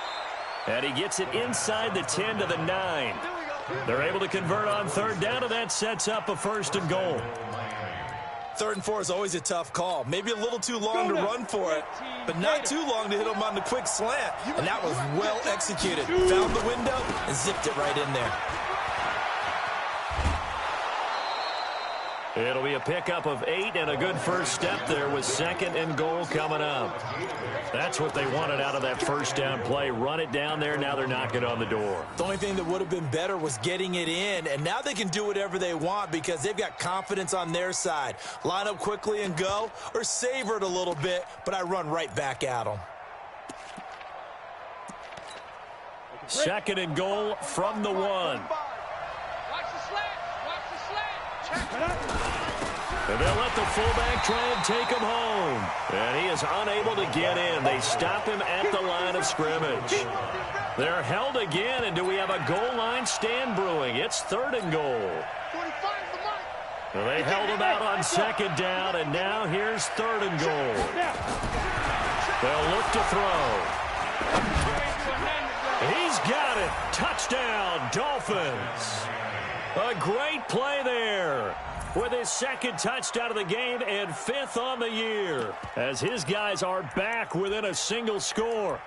And he gets it inside the 10 to the 9. They're able to convert on 3rd down, and that sets up a 1st and goal. 3rd and 4 is always a tough call. Maybe a little too long to run for it, but not too long to hit him on the quick slant. And that was well executed. Found the window and zipped it right in there. It'll be a pickup of 8 and a good first step there with 2nd and goal coming up. That's what they wanted out of that 1st down play. Run it down there. Now they're knocking on the door. The only thing that would have been better was getting it in, and now they can do whatever they want because they've got confidence on their side. Line up quickly and go, or savor it a little bit, but I run right back at them. 2nd and goal from the 1. Watch the slant. Watch the slant. Check it out. And they'll let the fullback try and take him home. And he is unable to get in. They stop him at the line of scrimmage. They're held again, and do we have a goal line stand brewing? It's 3rd and goal. Well, they held him out on 2nd down, and now here's 3rd and goal. They'll look to throw. He's got it. Touchdown, Dolphins. A great play there with his 2nd touchdown of the game and 5th on the year as his guys are back within a single score.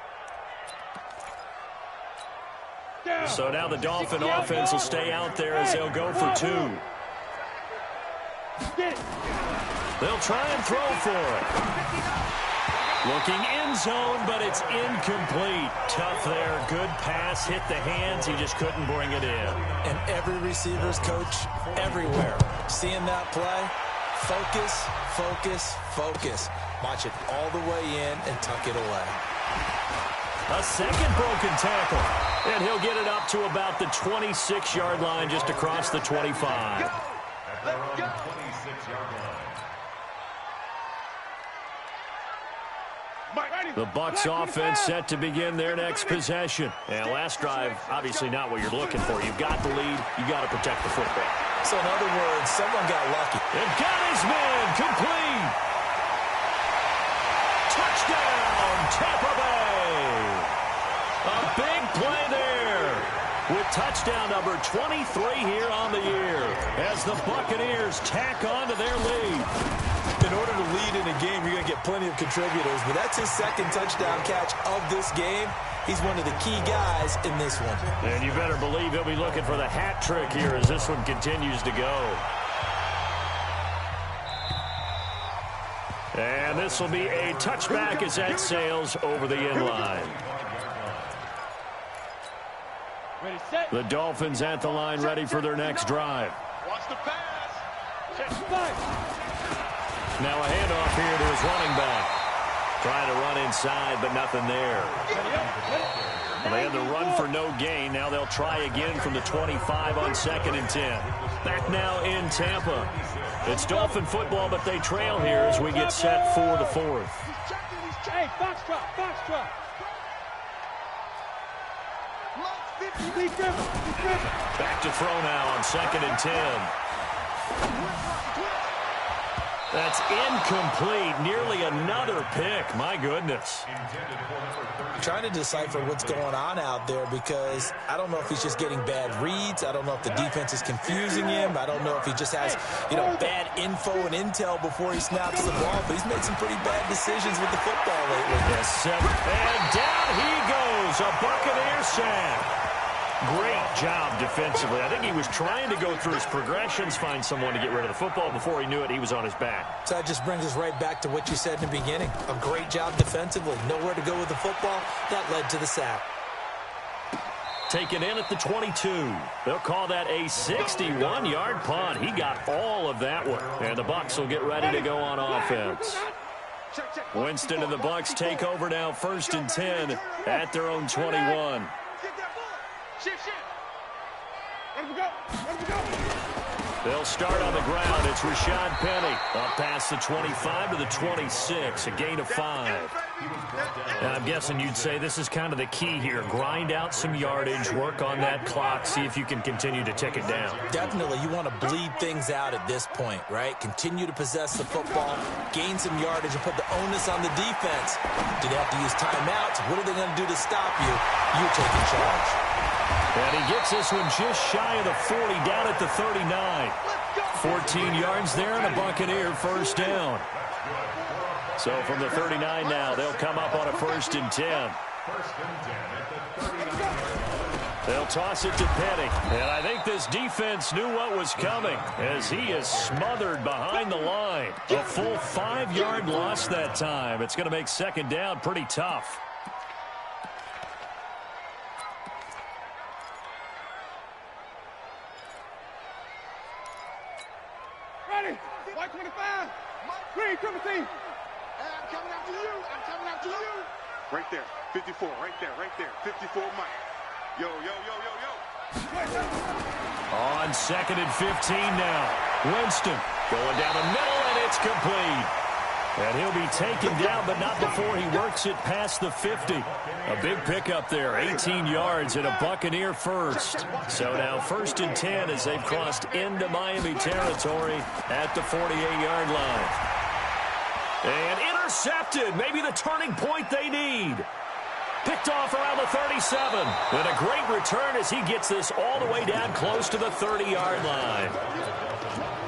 So now the Dolphin offense will stay out there as they'll go for 2. They'll try and throw for it. Looking in zone, but it's incomplete. Tough there. Good pass. Hit the hands. He just couldn't bring it in. And every receiver's coach everywhere. Seeing that play, focus, focus, focus. Watch it all the way in and tuck it away. A 2nd broken tackle. And he'll get it up to about the 26-yard line just across the 25. Let's go. 26-yard line. The Bucs offense set to begin their next possession. And last drive, obviously not what you're looking for. You've got the lead. You've got to protect the football. So in other words, someone got lucky. And got his man complete. Touchdown, Tampa Bay. A big play there. with touchdown number 23 here on the year as the Buccaneers tack on to their lead. In order to lead in a game, you're going to get plenty of contributors, but that's his second touchdown catch of this game. He's one of the key guys in this one. And you better believe he'll be looking for the hat trick here as this one continues to go. And this will be a touchback as that sails over the end line. Ready, set. The Dolphins at the line ready for their next drive. Watch the pass. Now a handoff here to his running back. Trying to run inside, but nothing there. Well, they had the run for no gain. Now they'll try again from the 25 on 2nd and 10. Back now in Tampa. It's Dolphin football, but they trail here as we get set for the 4th. Hey, box drop, box drop. Back to throw now on 2nd and 10. That's incomplete. Nearly another pick. My goodness. I'm trying to decipher what's going on out there because I don't know if he's just getting bad reads. I don't know if the defense is confusing him. I don't know if he just has, bad info and intel before he snaps the ball. But he's made some pretty bad decisions with the football lately. Yes, and down he goes. A Buccaneer sack. Great job defensively. I think he was trying to go through his progressions, find someone to get rid of the football. Before he knew it, he was on his back. So that just brings us right back to what you said in the beginning. A great job defensively. Nowhere to go with the football. That led to the sack. Taken in at the 22. They'll call that a 61-yard punt. He got all of that one. And the Bucs will get ready to go on offense. Winston and the Bucs take over now 1st and 10 at their own 21. They'll start on the ground. It's Rashad Penny. Up past the 25 to the 26. A gain of 5. And I'm guessing you'd say this is kind of the key here. Grind out some yardage. Work on that clock. See if you can continue to tick it down. Definitely. You want to bleed things out at this point, right? Continue to possess the football. Gain some yardage and put the onus on the defense. Do they have to use timeouts? What are they going to do to stop you? You're taking charge. And he gets this one just shy of the 40, down at the 39. 14 yards there and a Buccaneer first down. So from the 39 now, they'll come up on a 1st and 10. They'll toss it to Penny. And I think this defense knew what was coming as he is smothered behind the line. A full 5-yard loss that time. It's going to make 2nd down pretty tough. Ready? White 25. Green, Timothy. I'm coming after you. I'm coming after you. Right there. 54. Right there. Right there. 54 Mike. Yo, yo, yo, yo, yo. On 2nd and 15 now. Winston going down the middle, and it's complete. And he'll be taken down, but not before he works it past the 50. A big pickup there, 18 yards and a Buccaneer first. So now 1st and 10 as they've crossed into Miami territory at the 48-yard line. And intercepted, maybe the turning point they need. Picked off around the 37. And a great return as he gets this all the way down close to the 30-yard line.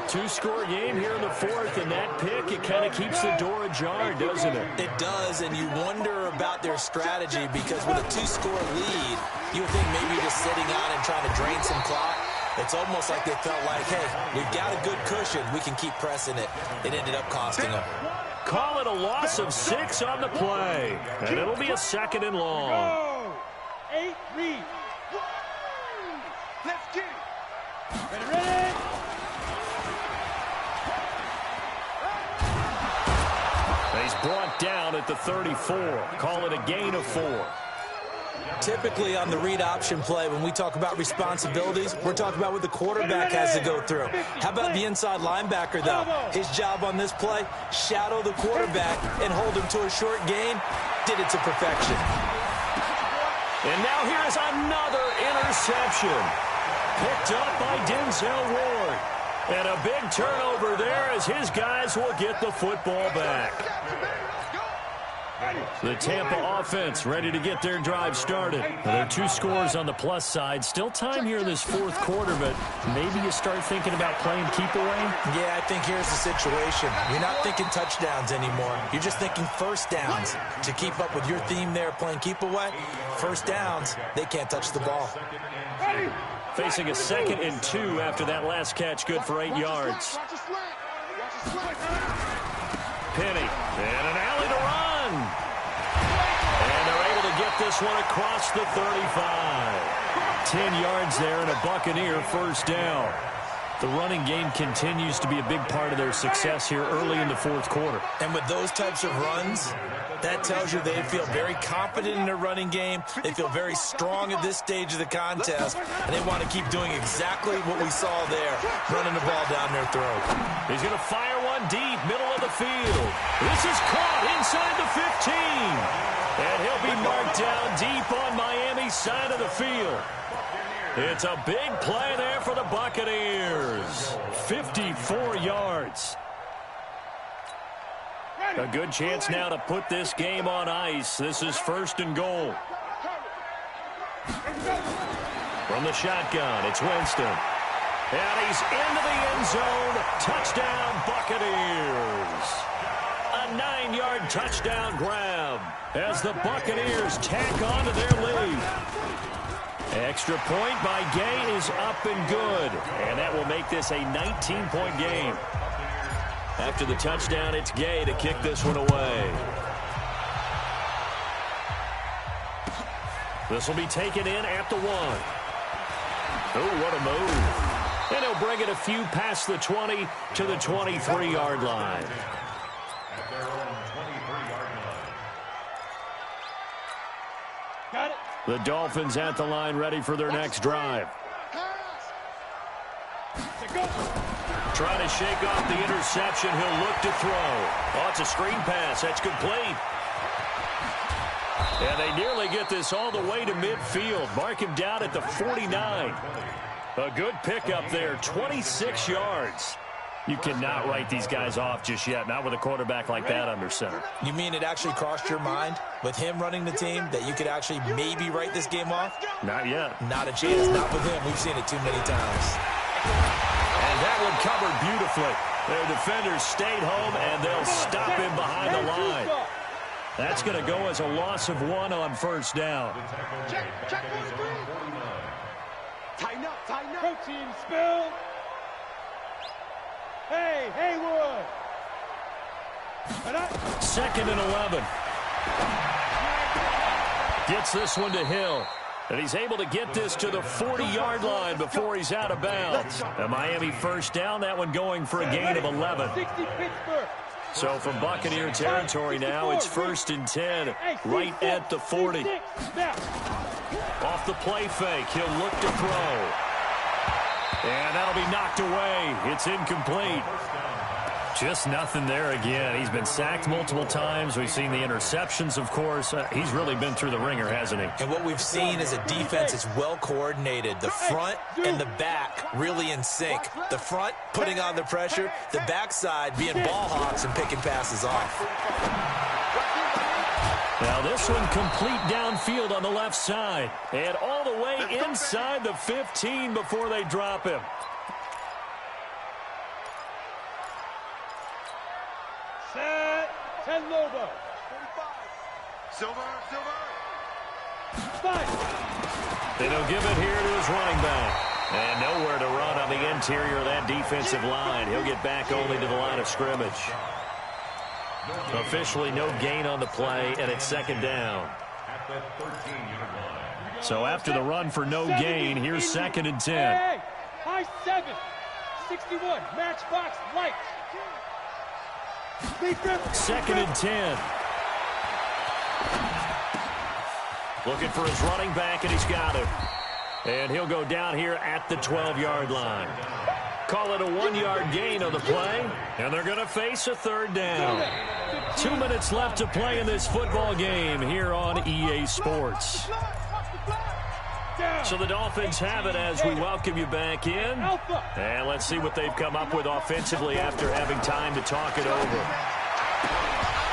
2-score game here in the 4th, and that pick, it kind of keeps the door ajar, doesn't it? It does, and you wonder about their strategy because with a 2-score lead, you would think maybe just sitting on and trying to drain some clock. It's almost like they felt like, hey, we've got a good cushion. We can keep pressing it. It ended up costing them. Call it a loss of 6 on the play, and it'll be a 2nd and long. 8 read. Let's get it. Ready, ready. He's brought down at the 34. Call it a gain of 4. Typically on the read option play, when we talk about responsibilities, we're talking about what the quarterback has to go through. How about the inside linebacker, though? His job on this play, shadow the quarterback and hold him to a short gain. Did it to perfection. And now here's another interception. Picked up by Denzel Ward. And a big turnover there as his guys will get the football back. The Tampa offense ready to get their drive started. Now, there are 2 scores on the plus side. Still time here in this fourth quarter, but maybe you start thinking about playing keep away? Yeah, I think here's the situation. You're not thinking touchdowns anymore. You're just thinking first downs. To keep up with your theme there, playing keep away, first downs, they can't touch the ball. Facing a 2nd and 2 after that last catch, good for 8 yards. Penny, and an alley to run. And they're able to get this one across the 35. 10 yards there and a Buccaneer first down. The running game continues to be a big part of their success here early in the fourth quarter. And with those types of runs, that tells you they feel very confident in their running game. They feel very strong at this stage of the contest, and they want to keep doing exactly what we saw there, running the ball down their throat. He's going to fire one deep, middle of the field. This is caught inside the 15. And he'll be marked down deep on Miami's side of the field. It's a big play there for the Buccaneers. 54 yards. A good chance now to put this game on ice. This is 1st and goal. From the shotgun, it's Winston. And he's into the end zone. Touchdown, Buccaneers. A 9-yard touchdown grab as the Buccaneers tack on to their lead. Extra point by Gay is up and good. And that will make this a 19-point game. After the touchdown, it's Gay to kick this one away. This will be taken in at the 1. Oh, what a move. And he'll bring it a few past the 20 to the 23-yard line. Got it. The Dolphins at the line ready for their next drive. Trying to shake off the interception. He'll look to throw. Oh, it's a screen pass. That's complete. And they nearly get this all the way to midfield. Mark him down at the 49. A good pickup there, 26 yards. You cannot write these guys off just yet, not with a quarterback like that under center. You mean it actually crossed your mind with him running the team that you could actually maybe write this game off? Not yet. Not a chance. Not with him. We've seen it too many times. And that one covered beautifully. Their defenders stayed home, and they'll stop him behind the line. That's going to go as a loss of 1 on first down. Check on screen. Tighten up, tighten up. Protein spill. Hey, Haywood. 2nd and 11. Gets this one to Hill. And he's able to get this to the 40-yard line before he's out of bounds. A Miami first down, that one going for a gain of 11. 60 Pittsburgh. So from Buccaneer territory now, it's 1st and 10, right at the 40. Off the play fake, he'll look to throw. And that'll be knocked away. It's incomplete. Just nothing there again. He's been sacked multiple times. We've seen the interceptions, of course. He's really been through the ringer, hasn't he? And what we've seen is a defense that's well coordinated. The front and the back really in sync. The front putting on the pressure. The backside being ball hawks and picking passes off. Now this one complete downfield on the left side. And all the way inside the 15 before they drop him. Set. 10 Lobo. Silver. 5. Then he'll give it here to his running back. And nowhere to run on the interior of that defensive line. He'll get back only to the line of scrimmage. Officially no gain on the play, and it's 2nd down. So after the run for no gain, here's 2nd and 10. Hey, high 7. 61. Matchbox light. 2nd and 10. Looking for his running back, and he's got him. And he'll go down here at the 12-yard line. Call it a 1-yard gain on the play, and they're going to face a 3rd down. 2 minutes left to play in this football game here on EA Sports. So the Dolphins have it as we welcome you back in. And let's see what they've come up with offensively after having time to talk it over.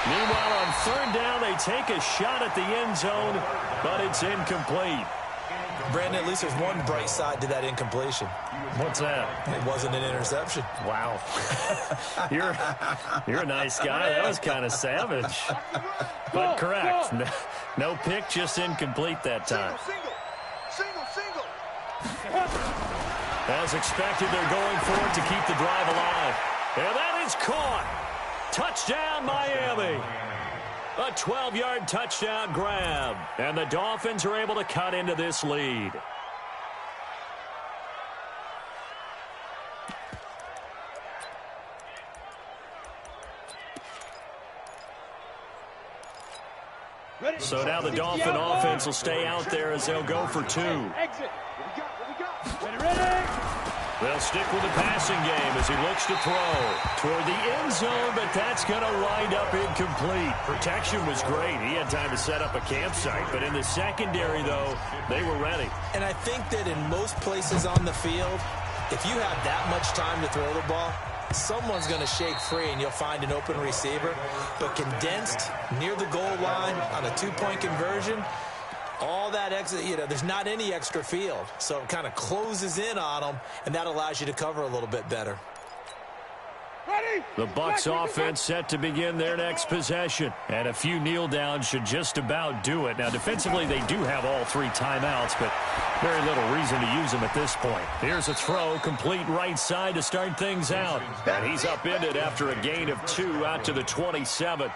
Meanwhile, on third down, they take a shot at the end zone, but it's incomplete. Brandon, at least there's one bright side to that incompletion. What's that? It wasn't an interception. Wow. You're a nice guy. That was kind of savage. But correct. No pick, just incomplete that time. Single. As expected, they're going for it to keep the drive alive. And that is caught. Touchdown, Miami. A 12-yard touchdown grab. And the Dolphins are able to cut into this lead. So now the Dolphin offense will stay out there as they'll go for two. Exit. Ready? They'll stick with the passing game as he looks to throw toward the end zone, but that's going to wind up incomplete. Protection was great. He had time to set up a campsite, but in the secondary, though, they were ready. And I think that in most places on the field, if you have that much time to throw the ball, someone's going to shake free and you'll find an open receiver. But condensed near the goal line on a two-point conversion, all that exit, there's not any extra field. So it kind of closes in on them, and that allows you to cover a little bit better. Ready? The Bucs offense set to begin their next possession. And a few kneel downs should just about do it. Now, defensively, they do have all three timeouts, but very little reason to use them at this point. Here's a throw, complete right side to start things out. And he's upended after a gain of 2 out to the 27.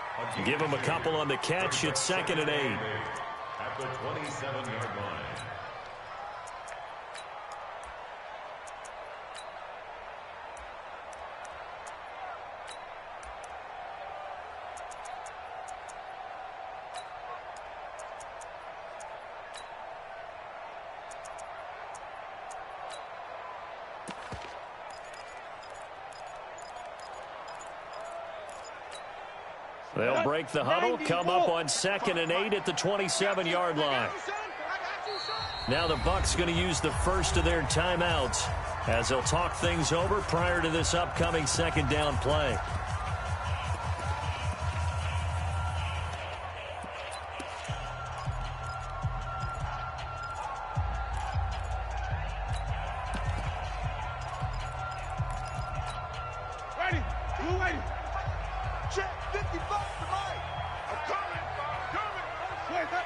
Give him a couple on the catch. It's 2nd and 8. At the 27-yard line. They'll break the huddle, come up on 2nd and 8 at the 27-yard line. Now the Bucs going to use the first of their timeouts as they'll talk things over prior to this upcoming second down play. Ready? Blue lady. Check 55 to Mike. I'm coming. Where's that?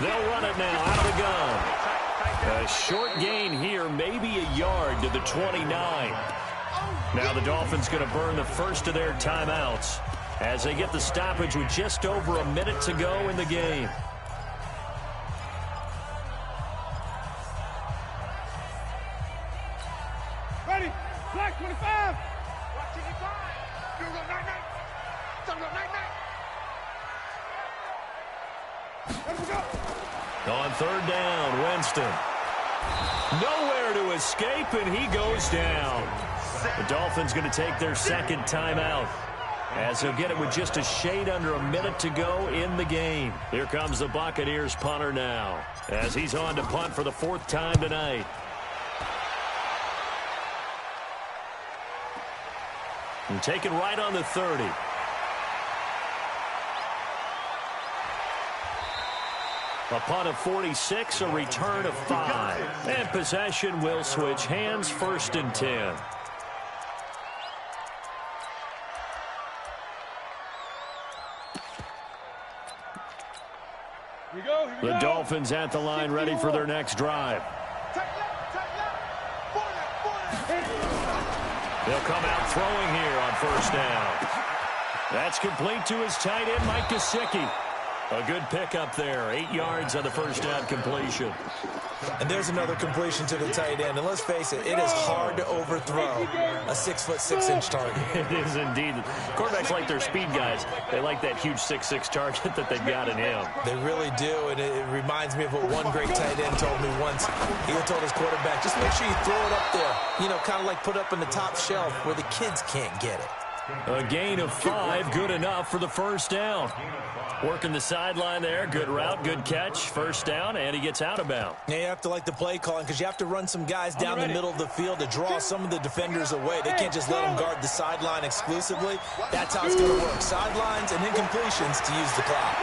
They'll run it now out of the gun. A short gain here, maybe a yard to the 29. Now the Dolphins going to burn the first of their timeouts as they get the stoppage with just over a minute to go in the game. Ready? Black 25. On third down, Winston. Nowhere to escape, and he goes down. The Dolphins going to take their second timeout as they'll get it with just a shade under a minute to go in the game. Here comes the Buccaneers punter now as he's on to punt for the 4th time tonight. And taken right on the 30. A punt of 46, a return of 5. And possession will switch hands, 1st and 10. Here we go. The Dolphins at the line ready for their next drive. They'll come out throwing here on 1st down. That's complete to his tight end, Mike Gesicki. A good pickup there. 8 yards on the 1st down completion. And there's another completion to the tight end. And let's face it, it is hard to overthrow a 6'6" target. It is indeed. Quarterbacks like their speed guys. They like that huge 6'6" target that they've got in him. They really do, and it reminds me of what one great tight end told me once. He told his quarterback, just make sure you throw it up there. You know, kind of like put up in the top shelf where the kids can't get it. A gain of 5, good enough for the first down. Working the sideline there. Good route, good catch. First down, and he gets out of bounds. Yeah, you have to like the play calling because you have to run some guys down the middle of the field to draw some of the defenders away. They can't just let them guard the sideline exclusively. That's how it's going to work. Sidelines and incompletions to use the clock.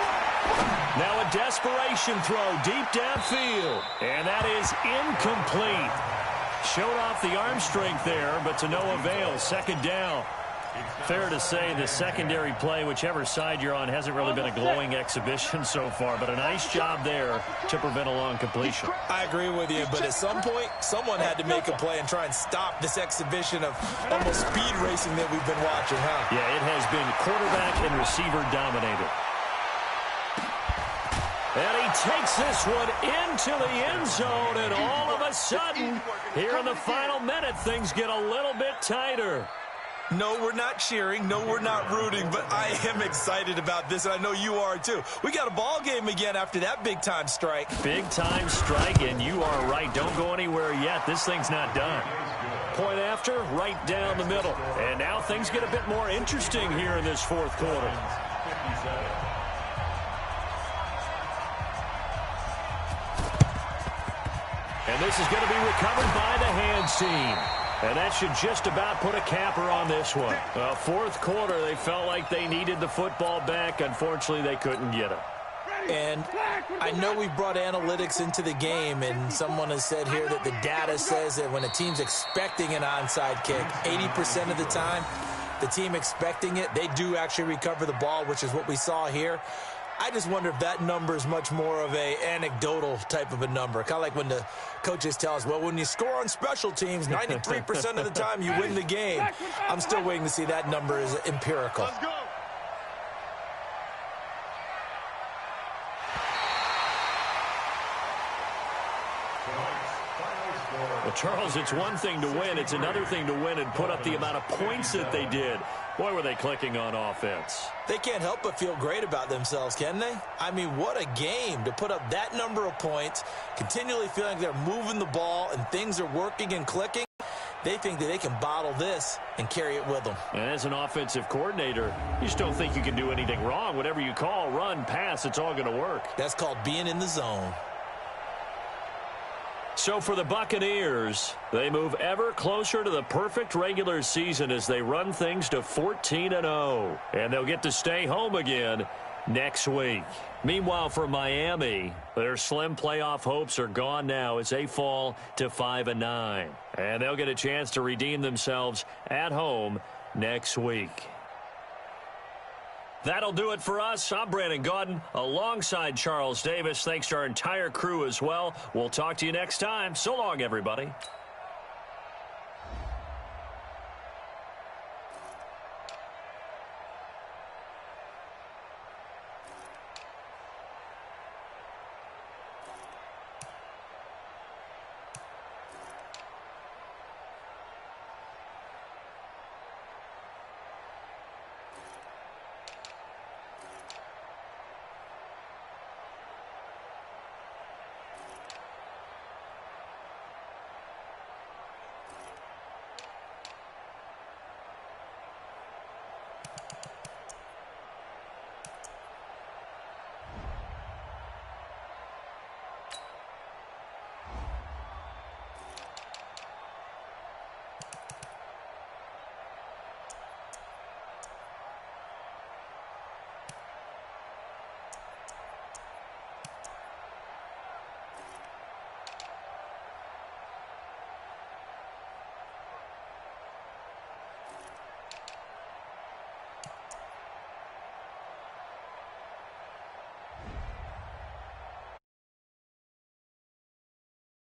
Now a desperation throw deep downfield, and that is incomplete. Showed off the arm strength there, but to no avail. Second down. Fair to say the secondary play, whichever side you're on, hasn't really been a glowing exhibition so far, but a nice job there to prevent a long completion. I agree with you, but at some point, someone had to make a play and try and stop this exhibition of almost speed racing that we've been watching, huh? Yeah, it has been quarterback and receiver dominated. And he takes this one into the end zone, and all of a sudden, here in the final minute, things get a little bit tighter. No, we're not cheering. No, we're not rooting, but I am excited about this, and I know you are too. We got a ball game again after that big-time strike. Big-time strike, and you are right. Don't go anywhere yet. This thing's not done. Point after, right down the middle. And now things get a bit more interesting here in this fourth quarter. And this is going to be recovered by the hands team. And that should just about put a capper on this one. Fourth quarter, they felt like they needed the football back. Unfortunately, they couldn't get it. And I know we brought analytics into the game, and someone has said here that the data says that when a team's expecting an onside kick, 80% of the time, the team expecting it, they do actually recover the ball, which is what we saw here. I just wonder if that number is much more of a anecdotal type of a number. Kind of like when the coaches tell us, well, when you score on special teams, 93% of the time you win the game. I'm still waiting to see that number is empirical. Let's go. Well, Charles, it's one thing to win. It's another thing to win and put up the amount of points that they did. Boy, were they clicking on offense. They can't help but feel great about themselves, can they? I mean, what a game to put up that number of points, continually feeling like they're moving the ball and things are working and clicking. They think that they can bottle this and carry it with them. And as an offensive coordinator, you just don't think you can do anything wrong. Whatever you call, run, pass, it's all going to work. That's called being in the zone. So for the Buccaneers, they move ever closer to the perfect regular season as they run things to 14-0. And they'll get to stay home again next week. Meanwhile, for Miami, their slim playoff hopes are gone now as they fall to 5-9. And they'll get a chance to redeem themselves at home next week. That'll do it for us. I'm Brandon Gaudin alongside Charles Davis. Thanks to our entire crew as well. We'll talk to you next time. So long, everybody.